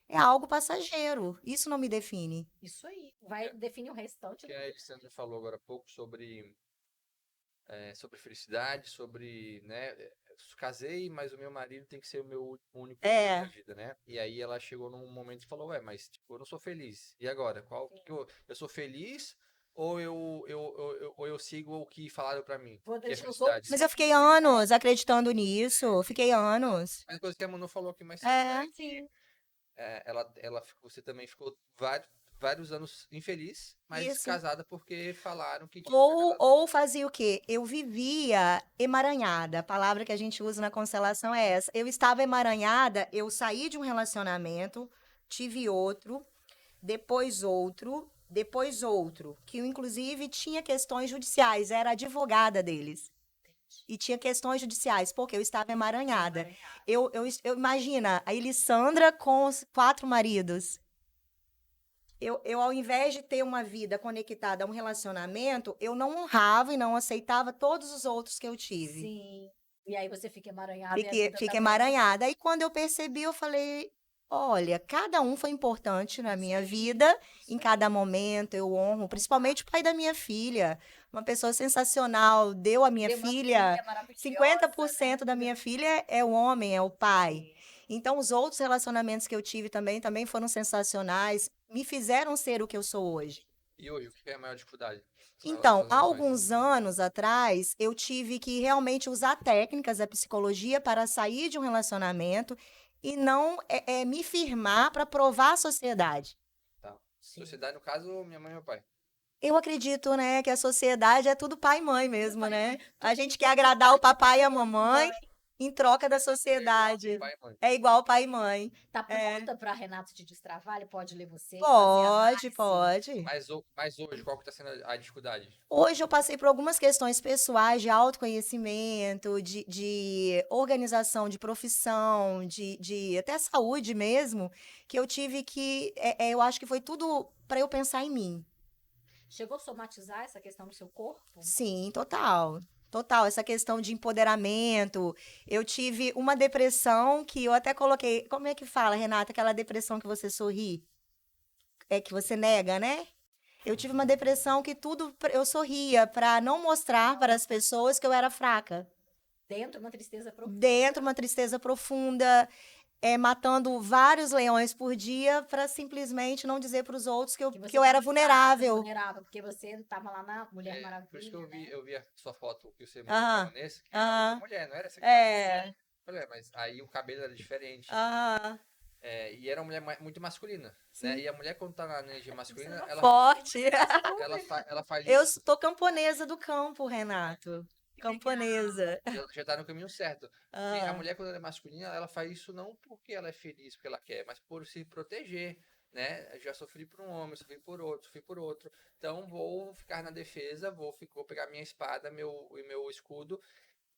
É algo passageiro. Isso não me define. Isso aí. Vai definir o restante. Que a Alessandra falou agora há pouco sobre felicidade, sobre, né, casei, mas o meu marido tem que ser o meu único amor da vida, né? E aí ela chegou num momento e falou, mas tipo, eu não sou feliz. E agora? Eu sou feliz ou eu sigo o que falaram pra mim? Que é felicidade. Mas eu fiquei anos acreditando nisso. Fiquei anos. Mas a coisa que a Manu falou aqui mais cedo, né? Sim. Você também ficou vários anos infeliz, mas Isso. casada porque falaram que tinha que ser casada. Ou fazia o quê? Eu vivia emaranhada. A palavra que a gente usa na constelação é essa. Eu estava emaranhada, eu saí de um relacionamento, tive outro, depois outro, que inclusive tinha questões judiciais, era advogada deles. E tinha questões judiciais, porque eu estava emaranhada. Eu imagina, a Elissandra com os 4 maridos. Eu, ao invés de ter uma vida conectada a um relacionamento, eu não honrava e não aceitava todos os outros que eu tive. Sim. E aí você fica emaranhada. Fiquei emaranhada. Aí quando eu percebi, eu falei, olha, cada um foi importante na minha vida, em cada momento eu honro, principalmente o pai da minha filha. Uma pessoa sensacional, deu a minha filha, 50% da minha filha é o homem, é o pai. Então, os outros relacionamentos que eu tive também foram sensacionais, me fizeram ser o que eu sou hoje. E hoje, o que é a maior dificuldade? Então, Essas há relações. alguns anos atrás, eu tive que realmente usar técnicas da psicologia para sair de um relacionamento e não me firmar para provar à sociedade. Tá. Sim. Sociedade, no caso, minha mãe e meu pai. Eu acredito, né, que a sociedade é tudo pai e mãe mesmo, pai e né? mãe. A gente quer agradar o papai e a mamãe Mãe, em troca da sociedade. Pai e mãe. É igual pai e mãe. tá É. pronta para Renato te destravar? Ele pode ler você, fazer Pode, análise? pode. Mas hoje, qual que tá sendo a dificuldade? Hoje eu passei por algumas questões pessoais de autoconhecimento, de organização de profissão, de até saúde mesmo, que eu tive que, eu acho que foi tudo para eu pensar em mim. Chegou a somatizar essa questão no seu corpo? Sim, total. Total, essa questão de empoderamento. Eu tive uma depressão que eu até coloquei. Como é que fala, Renata? Aquela depressão que você sorri? É que você nega, né? Eu tive uma depressão que eu sorria para não mostrar para as pessoas que eu era fraca. Dentro uma tristeza profunda. Dentro uma tristeza profunda, matando vários leões por dia para simplesmente não dizer para os outros que você eu era tava fraca, vulnerável. vulnerável, porque você estava lá na Mulher Maravilha. Por isso que né? eu vi a sua foto que você Aham, mostrou nesse, que era aham. outra mulher, não era essa aqui? É. Falei, mas aí o cabelo era diferente. Aham. E era uma mulher muito masculina, né? E a mulher, quando tá na energia masculina, ela, Forte. ela faz Eu isso. sou camponesa do campo, Renato. Camponesa. Já tá no caminho certo. Porque a Ah, mulher, quando ela é masculina, ela faz isso não porque ela é feliz, porque ela quer, mas por se proteger, né? Eu já sofri por um homem, sofri por outro, sofri por outro. Então, vou ficar na defesa, vou pegar minha espada, meu escudo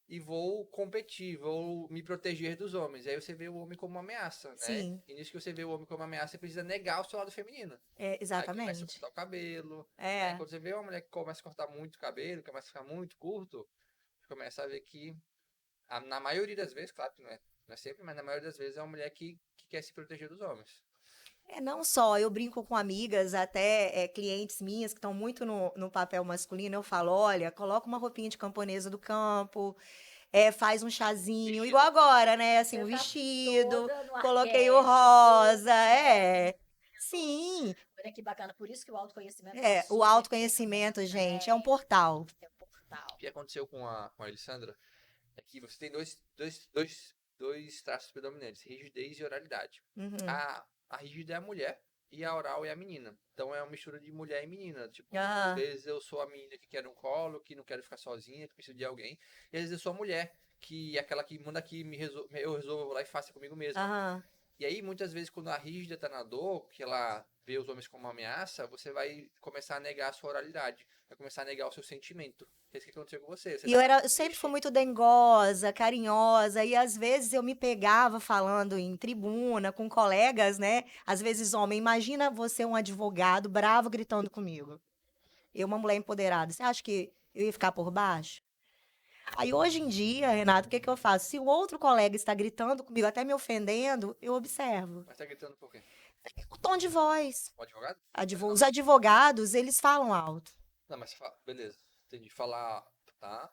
e vou competir, vou me proteger dos homens. Aí você vê o homem como uma ameaça, né? sim, E nisso que você vê o homem como uma ameaça, você precisa negar o seu lado feminino. Aí começa a exatamente. cortar o cabelo. É. Quando você vê uma mulher que começa a cortar muito o cabelo, começa a ficar muito curto, você começa a ver que, na maioria das vezes, claro que não é sempre, mas na maioria das vezes é uma mulher que quer se proteger dos homens. Não só, eu brinco com amigas, até clientes minhas que estão muito no papel masculino, eu falo, olha, coloca uma roupinha de camponesa do campo, faz um chazinho, Vestido. igual agora, né? Assim, Você o tá vestido, toda no coloquei o arquétipo. rosa, Sim, Olha que bacana. Por isso que o autoconhecimento o super autoconhecimento, gente, é um portal. é um portal. O que aconteceu com a Alessandra é que você tem dois traços predominantes, rigidez e oralidade. Uhum. A rígida é a mulher e a oral é a menina. Então é uma mistura de mulher e menina. Tipo, Ah. às vezes eu sou a menina que quer um colo, que não quero ficar sozinha, que preciso de alguém. E às vezes eu sou a mulher, que é aquela que manda aqui, eu resolvo, eu vou lá e faço comigo mesmo. Aham. E aí, muitas vezes, quando a rígida tá na dor, que ela vê os homens como uma ameaça, você vai começar a negar a sua oralidade. Vai começar a negar o seu sentimento. É isso que aconteceu com você. E eu sempre fui muito dengosa, carinhosa, e às vezes eu me pegava falando em tribuna com colegas, né? Às vezes, homem, imagina você um advogado bravo gritando comigo. Eu, uma mulher empoderada, você acha que eu ia ficar por baixo? Aí hoje em dia, Renato, o que eu faço? Se o outro colega está gritando comigo, até me ofendendo, eu observo. Mas tá gritando por quê? O tom de voz. O advogado? Os advogados, eles falam alto. Não, mas beleza. Entendi. Falar, tá?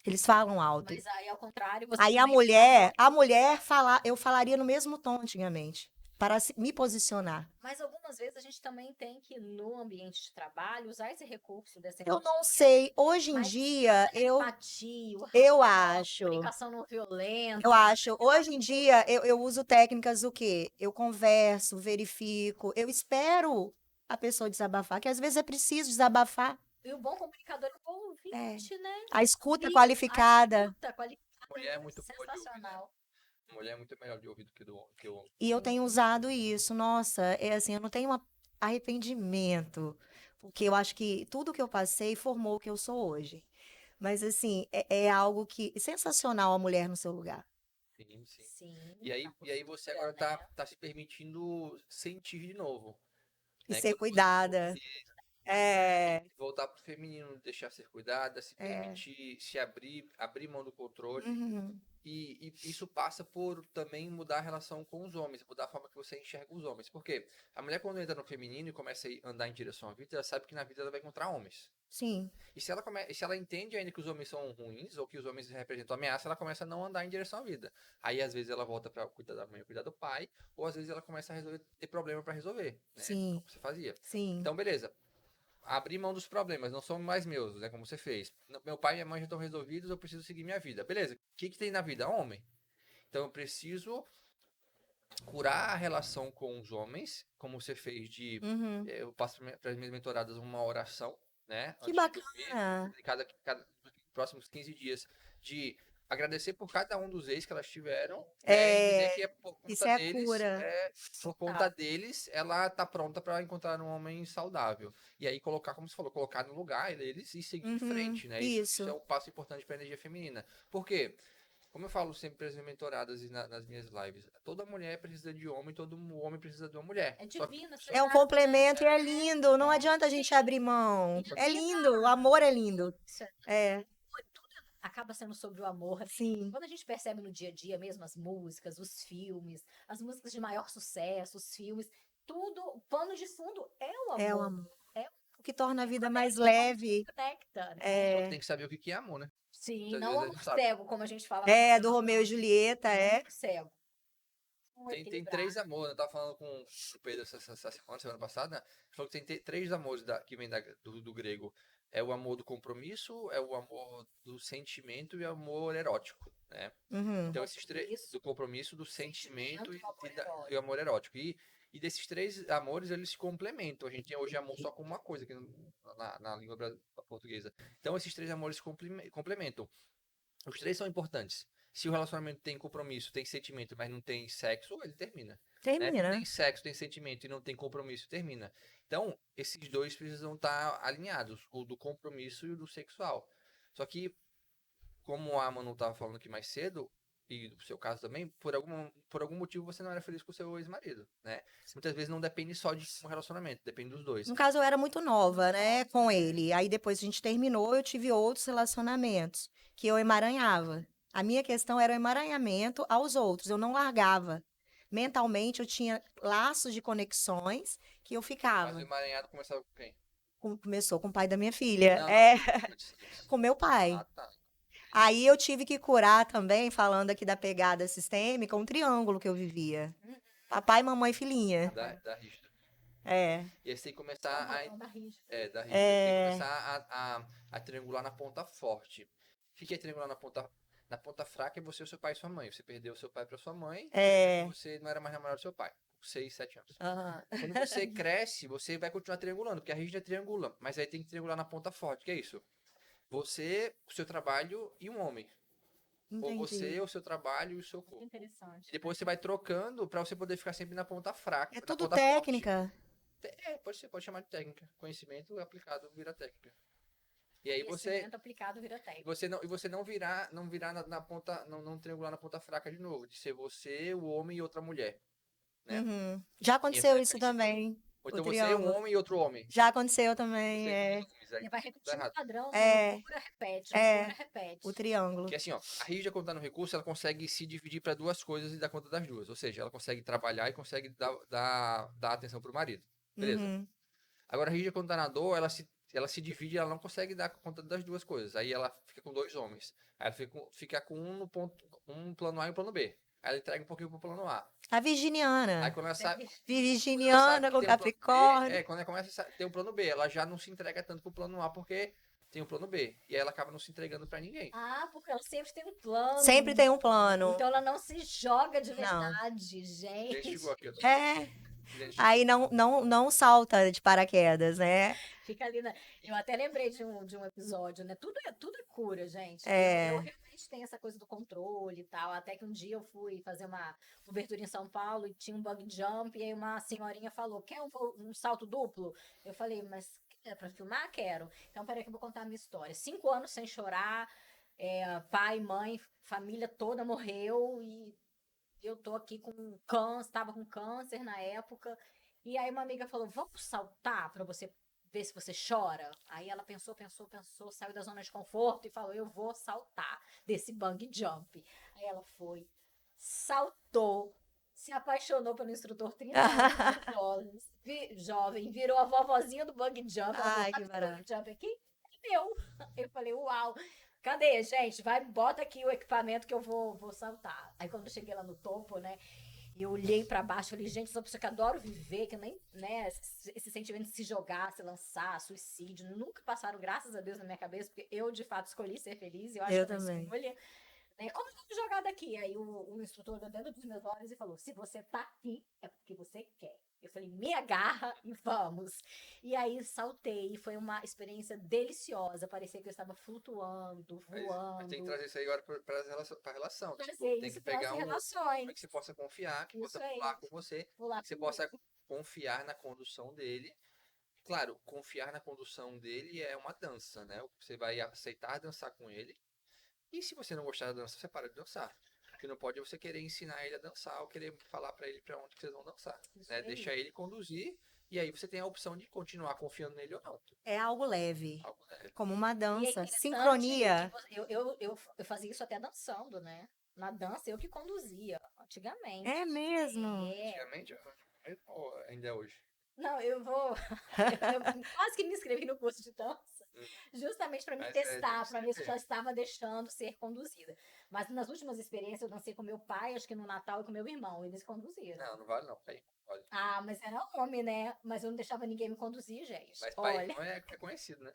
Eles falam alto. Mas aí, ao contrário, você Aí também a mulher eu falaria no mesmo tom antigamente, para me posicionar. Mas algumas vezes a gente também tem que, no ambiente de trabalho, usar esse recurso dessa Eu não sei, hoje em Mas dia, empatia, eu acho, comunicação não violenta. hoje em dia, eu uso técnicas o quê? Eu converso, verifico, eu espero a pessoa desabafar, que às vezes é preciso desabafar. E o bom comunicador é o bom ouvinte, né? A escuta E qualificada. A escuta qualificada Mulher é muito boa de ouvir, né? sensacional. Mulher é muito melhor de ouvir do que o homem. E eu tenho usado isso. Nossa, assim, eu não tenho arrependimento, porque eu acho que tudo que eu passei formou o que eu sou hoje. Mas, assim, é algo que sensacional a mulher no seu lugar. Sim, sim. Sim. E aí você agora tá se permitindo sentir de novo. E Né? ser Quando você cuidada. voltar pro feminino, deixar ser cuidada, se permitir, se abrir mão do controle. Uhum. E isso passa por também mudar a relação com os homens, mudar a forma que você enxerga os homens. Porque a mulher, quando entra no feminino e começa a andar em direção à vida, ela sabe que na vida ela vai encontrar homens. Sim. E se ela entende ainda que os homens são ruins, ou que os homens representam ameaça, ela começa a não andar em direção à vida. Aí, às vezes, ela volta pra cuidar da mãe, cuidar do pai, ou às vezes ela começa a ter problema pra resolver, né? Sim. Como você fazia. Sim. Então, beleza. Abrir mão dos problemas, não são mais meus, né? Como você fez. Meu pai e minha mãe já estão resolvidos, eu preciso seguir minha vida. Beleza. O que tem na vida? Homem. Então, eu preciso curar a relação com os homens, como você fez de... Uhum. Eu passo para as minhas mentoradas uma oração, né? Que Antes de dormir, bacana. nos próximos 15 dias, de agradecer por cada um dos ex que elas tiveram, É, né? E dizer que é por isso conta é a deles, cura. por conta deles, ela tá pronta para encontrar um homem saudável. E aí colocar, como você falou, colocar no lugar deles e seguir em frente, né? Isso é um passo importante para a energia feminina. Por quê? Como eu falo sempre para as minhas mentoradas e nas minhas lives, toda mulher precisa de homem, todo homem precisa de uma mulher. É divino essa É um frase, complemento e né? é lindo. Não adianta a gente abrir mão. E É lindo. O amor é lindo. isso É, tudo acaba sendo sobre o amor. sim. Quando a gente percebe no dia a dia mesmo as músicas, os filmes, as músicas de maior sucesso, os filmes, tudo, o pano de fundo é o amor. É o amor. É O que torna a vida mais leve. conecta, né? Só que É, tem que saber o que é amor, né? Sim, Muitas não o vezes a amor gente sabe. cego, como a gente fala. do Romeu e Julieta, é. Amor cego. Tem três amores. Eu tava falando com o Pedro essa semana passada. Ele falou que tem três amores que vem do grego. É o amor do compromisso, é o amor do sentimento e o amor erótico, né? Uhum. Então, esses três, Compromisso, do compromisso, do sentimento sentimento, amor e o amor erótico. E desses três amores, eles se complementam. A gente tem hoje amor só como uma coisa aqui na língua portuguesa. Então, esses três amores se complementam. Os três são importantes. Se o relacionamento tem compromisso, tem sentimento, mas não tem sexo, ele termina. Né? Termina. Tem sexo, tem sentimento e não tem compromisso, termina. Então, esses dois precisam estar alinhados, o do compromisso e o do sexual. Só que, como a Manu estava falando aqui mais cedo, e no seu caso também, por algum motivo você não era feliz com o seu ex-marido, né? Muitas vezes não depende só de um relacionamento, depende dos dois. No caso, eu era muito nova, né, com ele. Aí depois a gente terminou, eu tive outros relacionamentos que eu emaranhava. A minha questão era o emaranhamento aos outros, eu não largava. Mentalmente, eu tinha laços de conexões que eu Mas o ficava. emaranhado começava com quem? Começou com o pai da minha filha, Não, antes. com meu pai. Ah, tá. Aí eu tive que curar também, falando aqui da pegada sistêmica, um triângulo que eu vivia. Papai, mamãe e filhinha. Da rígida. É. E aí você tem que começar da rígida. da rígida. Tem que começar a triangular na ponta forte. O que é triangular na ponta fraca? É você, o seu pai e sua mãe. Você perdeu o seu pai para sua mãe. Você não era mais namorado do seu pai. 6, 7 anos. Aham. Quando você cresce, você vai continuar triangulando, porque a rígida triangula. Mas aí tem que triangular na ponta forte. Que é isso? Você, o seu trabalho e um homem. Ou Entendi. você, o seu trabalho e o seu Que corpo. interessante. E depois você vai trocando para você poder ficar sempre na ponta fraca. É na tudo ponta técnica. forte. Pode chamar de técnica. Conhecimento aplicado vira técnica. E aí Conhecimento aplicado vira técnica. você não virar na ponta, não triangular na ponta fraca de novo, de ser você, o homem e outra mulher, né? Uhum. Já aconteceu é isso principal. também. Ou O então você, triângulo. um homem e outro homem. Já aconteceu também, Você é. com os homens, aí Ele vai tá repetindo o errado. padrão, É. não cura, repete, É. não cura, repete. O triângulo. Que assim, ó, a rígida quando tá no recurso, ela consegue se dividir para duas coisas e dar conta das duas. Ou seja, ela consegue trabalhar e consegue dar atenção pro marido. Beleza. Uhum. Agora a rígida quando tá na dor, ela se divide e ela não consegue dar conta das duas coisas. Aí ela fica com dois homens. Aí ela fica com um plano A e um plano B. Aí ela entrega um pouquinho pro plano A. A Aí virginiana. quando ela sabe, Virginiana com tem um plano B, Capricórnio. quando ela começa a ter um plano B, ela já não se entrega tanto pro plano A porque tem um plano B. E aí ela acaba não se entregando pra ninguém. Ah, porque ela sempre tem um plano. Sempre tem um plano. Então ela não se joga de Não. verdade, Quem gente. chegou aqui? Aí não salta de paraquedas, né? Fica ali Eu até lembrei de um episódio, né? Tudo é cura, gente. É. Eu realmente tenho essa coisa do controle e tal. Até que um dia eu fui fazer uma cobertura em São Paulo e tinha um bug jump. E aí uma senhorinha falou: quer um salto duplo? Eu falei, mas é pra filmar? Quero. Então, peraí que eu vou contar a minha história. 5 anos sem chorar, pai, mãe, família toda morreu e eu tô aqui com câncer, tava com câncer na época. E aí uma amiga falou: vamos saltar pra você ver se você chora. Aí ela pensou, saiu da zona de conforto e falou, eu vou saltar desse bungee jump. Aí ela foi, saltou, se apaixonou pelo instrutor 30 anos mais jovem, virou a vovozinha do bungee jump. Ela falou, Ai, sabe que esse barato. bungee jump aqui? É meu. Eu falei, uau. Cadê, gente? Vai, bota aqui o equipamento que eu vou saltar. Aí quando eu cheguei lá no topo, né? E eu olhei pra baixo e falei, gente, sou uma pessoa que adoro viver, que nem, né, esse sentimento de se jogar, se lançar, suicídio, nunca passaram, graças a Deus, na minha cabeça, porque eu, de fato, escolhi ser feliz, e eu acho Eu que é uma também. escolha, né? Como eu vou me jogar daqui? Aí o instrutor olhou dentro dos meus olhos e falou, se você tá aqui, é porque você quer. Eu falei, me agarra e vamos. E aí saltei, e foi uma experiência deliciosa, parecia que eu estava flutuando, Mas tem que voando. trazer isso aí agora pra relação. Tipo, Trazer tem que isso para as pegar um homem relações. que você possa confiar, que Isso possa aí. pular com você, Pular que você comigo. possa confiar na condução dele. Claro, confiar na condução dele é uma dança, né? Você vai aceitar dançar com ele. E se você não gostar da dança, você para de dançar. O que não pode é você querer ensinar ele a dançar ou querer falar pra ele pra onde que vocês vão dançar, Isso né? aí. Deixa ele conduzir e aí você tem a opção de continuar confiando nele ou não. É algo leve, Algo leve. como uma E é dança. interessante Sincronia. que eu fazia isso até dançando, né? Na dança, eu que conduzia, antigamente. É mesmo. É. Antigamente, ou ainda é hoje. Não, eu vou. Eu quase que me inscrevi no curso de dança, justamente para me Mas testar, deve para ver se eu já ser. estava deixando ser conduzida. Mas nas últimas experiências, eu dancei com meu pai, acho que no Natal, e com meu irmão. Eles conduziram. Não, não vale não, pai. Olha. Ah, mas era homem, né? Mas eu não deixava ninguém me conduzir, gente. Mas pai Olha. não é conhecido, né?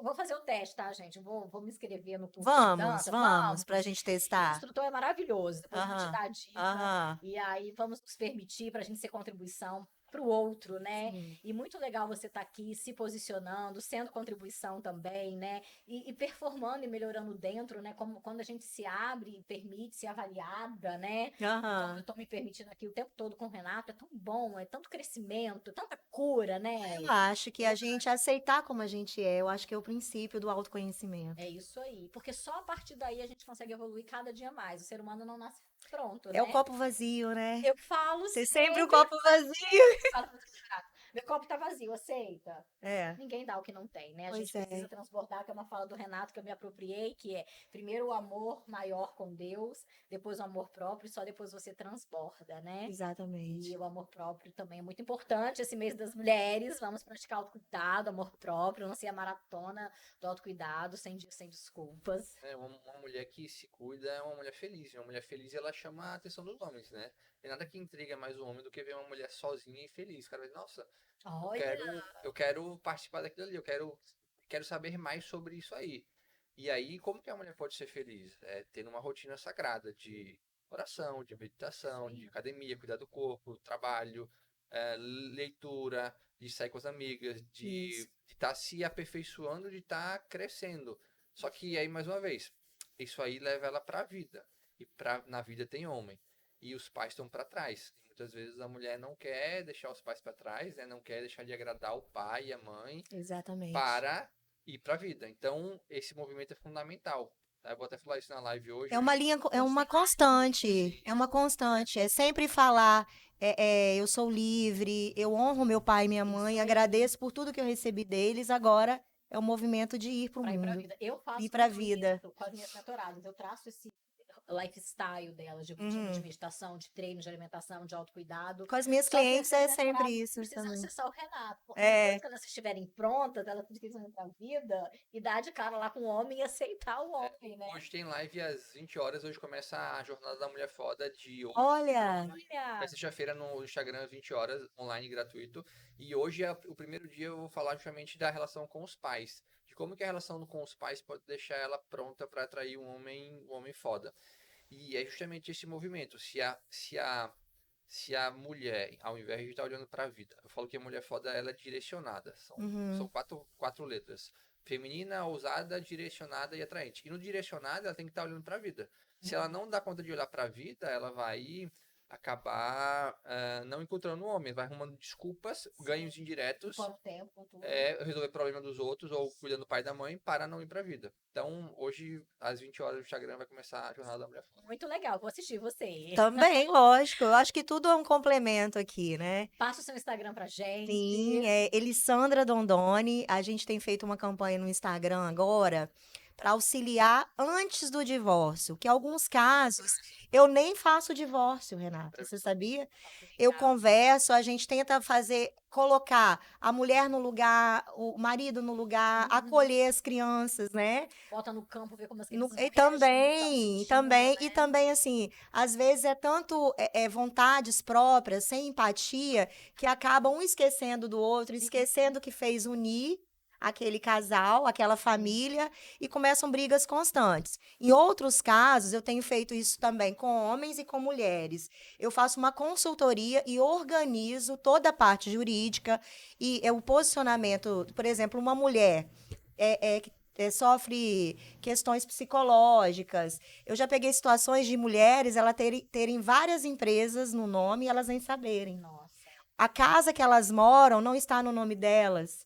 Vou fazer o teste, tá, gente? Vou me inscrever no curso de Vamos, dança. vamos, pra Vamos. gente E o testar. instrutor é maravilhoso. Depois eu vou te Aham, dar a dica. aham. E aí vamos nos permitir para a gente ser contribuição para o outro, né? Sim. E muito legal você estar aqui se posicionando, sendo contribuição também, né? E performando e melhorando dentro, né? Como quando a gente se abre e permite ser avaliada, né? Como eu Aham. estou me permitindo aqui o tempo todo com o Renato, é tão bom, é tanto crescimento, tanta cura, né? Eu acho que a gente aceitar como a gente é, eu acho que é o princípio do autoconhecimento. É isso aí. Porque só a partir daí a gente consegue evoluir cada dia mais. O ser humano não nasce pronto, É o né? copo vazio, né? Eu falo Ser sempre o sempre. copo vazio. Falo pro Renato, meu copo tá vazio, aceita? É, Ninguém dá o que não tem, né? A pois gente precisa é. transbordar, que é uma fala do Renato que eu me apropriei, que é primeiro o amor maior com Deus, depois o amor próprio, e só depois você transborda, né? E Exatamente. o amor próprio também é muito importante. Esse mês das mulheres, vamos praticar autocuidado, amor próprio, não ser a maratona do autocuidado, sem desculpas. Uma mulher que se cuida é uma mulher feliz. E uma mulher feliz, ela chama a atenção dos homens, né? Tem nada que intriga mais o homem do que ver uma mulher sozinha e feliz. O cara vai dizer, nossa, Olha, eu quero participar daquilo ali, quero saber mais sobre isso aí. E aí, como que a mulher pode ser feliz? É tendo uma rotina sagrada de oração, de meditação, de academia, cuidar do corpo, trabalho, leitura, de sair com as amigas, de Isso. estar se aperfeiçoando, de estar crescendo. Só que aí, mais uma vez, isso aí leva ela para a vida. E na vida tem homem. E os pais estão para trás. Muitas vezes a mulher não quer deixar os pais para trás, né? Não quer deixar de agradar o pai e a mãe Exatamente. para ir para a vida. Então, esse movimento é fundamental. Tá? Eu vou até falar isso na live hoje. É uma linha, é uma constante, é uma constante. É sempre falar, eu sou livre, eu honro meu pai e minha mãe, Isso aí. agradeço por tudo que eu recebi deles. Agora é o movimento de ir para o para ir para a mundo. vida. Eu faço Ir pra muito vida. isso com as minhas mentoradas. Eu traço esse lifestyle delas, de Uhum. rotina de meditação, de treino, de alimentação, de autocuidado. Com as minhas Só que clientes essas é sempre mentoradas isso precisam também. acessar o Renato, porque É. depois que elas estiverem prontas, elas precisam ir para a vida e dar de cara lá com o homem e aceitar o homem, né? Hoje tem live às 20 horas. Hoje começa a Jornada da Mulher Foda de hoje. Olha, Olha, Sexta-feira no Instagram, às 20 horas, online gratuito. E hoje é o primeiro dia, eu vou falar justamente da relação com os pais. De como que a relação com os pais pode deixar ela pronta para atrair um homem foda. E é justamente esse movimento. Se a mulher, ao invés de estar olhando para a vida, eu falo que a mulher foda, ela é direcionada. São uhum, quatro letras. Feminina, ousada, direcionada e atraente. E no direcionada, ela tem que estar olhando para a vida. Se ela não dá conta de olhar para a vida, ela vai acabar não encontrando um homem, vai arrumando desculpas, ganhos indiretos, Por tempo, tudo. resolver problema dos outros ou cuidando do pai e da mãe para não ir pra vida. Então, hoje, às 20 horas, o Instagram vai começar a Jornada da Mulher Foda. Muito legal, vou assistir você. Também, lógico. Eu acho que tudo é um complemento aqui, né? Passa o seu Instagram pra gente. Sim, é Elissandra Dondoni. A gente tem feito uma campanha no Instagram agora para auxiliar antes do divórcio, que em alguns casos eu nem faço divórcio, Renata, você sabia? Eu converso, a gente tenta colocar a mulher no lugar, o marido no lugar, acolher as crianças, né? Bota no campo, ver como as No- crianças E estão também, sentindo, e né? também, assim, às vezes é tanto vontades próprias, sem empatia, que acabam um esquecendo do outro, esquecendo que fez unir aquele casal, aquela família, e começam brigas constantes. Em outros casos, eu tenho feito isso também com homens e com mulheres. Eu faço uma consultoria e organizo toda a parte jurídica e o posicionamento, por exemplo, uma mulher que sofre questões psicológicas. Eu já peguei situações de mulheres ela terem várias empresas no nome e elas nem saberem. Nossa. A casa que elas moram não está no nome delas.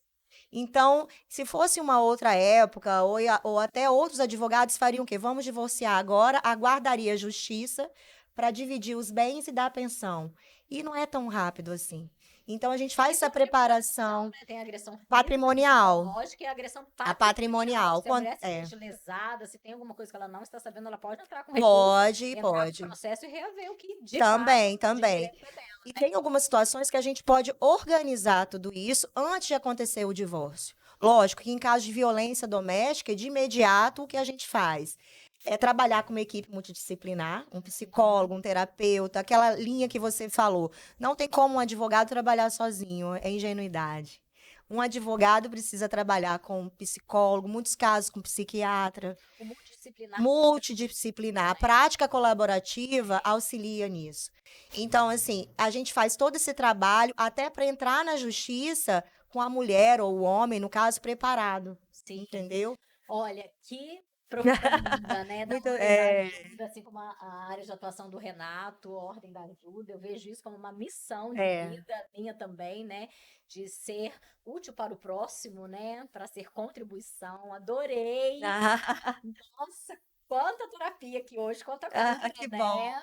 Então, se fosse uma outra época, ou até outros advogados fariam o quê? Vamos divorciar agora, aguardaria a justiça para dividir os bens e dar a pensão. E não é tão rápido assim. Então, a gente faz essa preparação Né? Tem a agressão física, patrimonial. psicológica e a agressão A patrimonial. patrimonial. Se a mulher se É. sente lesada, se tem alguma coisa que ela não está sabendo, ela pode entrar com recurso, Pode, entrar pode. no processo e reaver o que de Também, fato, de também. direito é dela. E tem algumas situações que a gente pode organizar tudo isso antes de acontecer o divórcio. Lógico que em caso de violência doméstica, de imediato, o que a gente faz? É trabalhar com uma equipe multidisciplinar, um psicólogo, um terapeuta, aquela linha que você falou. Não tem como um advogado trabalhar sozinho, é ingenuidade. Um advogado precisa trabalhar com um psicólogo, muitos casos com psiquiatra, O multidisciplinar. multidisciplinar. A prática colaborativa auxilia nisso. Então, assim, a gente faz todo esse trabalho até para entrar na justiça com a mulher ou o homem, no caso, preparado. Sim. Entendeu? Olha, que profunda, né? Da Muito- ordem é. da ajuda, assim como a área de atuação do Renato, Ordem da Ajuda, eu vejo isso como uma missão de É. vida minha também, né? De ser útil para o próximo, né? Para ser contribuição. Adorei! Nossa, quanta terapia aqui hoje, quanta coisa, Que né? bom.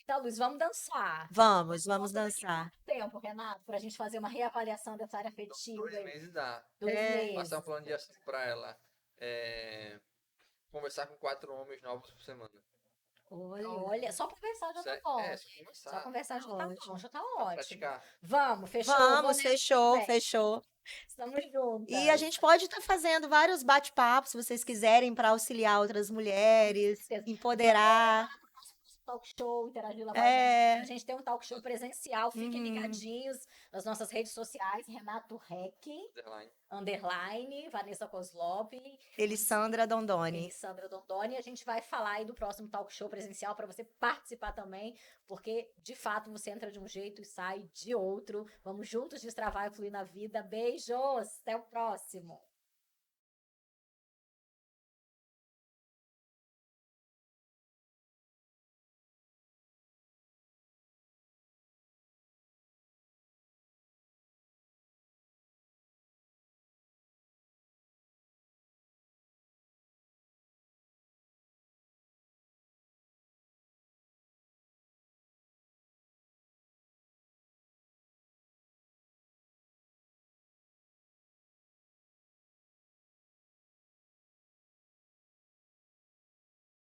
Então, Luz, vamos dançar. Vamos Volta daqui dançar. quanto tempo, Renato, para a gente fazer uma reavaliação dessa área afetiva? 2 meses dá. 2 Passar um meses. plano de ação pra ela. Conversar com 4 homens novos por semana. Olha, só conversar já tá Só conversar. conversar. Só conversar já tá Ótimo. bom, já tá Pra ótimo. praticar. Vamos, fechou? Vou Vamos, nessa fechou, também. fechou. Estamos juntas. E a gente pode estar fazendo vários bate-papos, se vocês quiserem, para auxiliar outras mulheres, certeza. empoderar. Talk show, interagir lá com É. a gente tem um talk show presencial, fiquem Uhum. ligadinhos nas nossas redes sociais, Renato Rec, _ Vanessa Kozlop, Elissandra Dondoni. e Sandra Dondoni. A gente vai falar aí do próximo talk show presencial para você participar também, porque de fato você entra de um jeito e sai de outro. Vamos juntos destravar e fluir na vida. Beijos, até o próximo.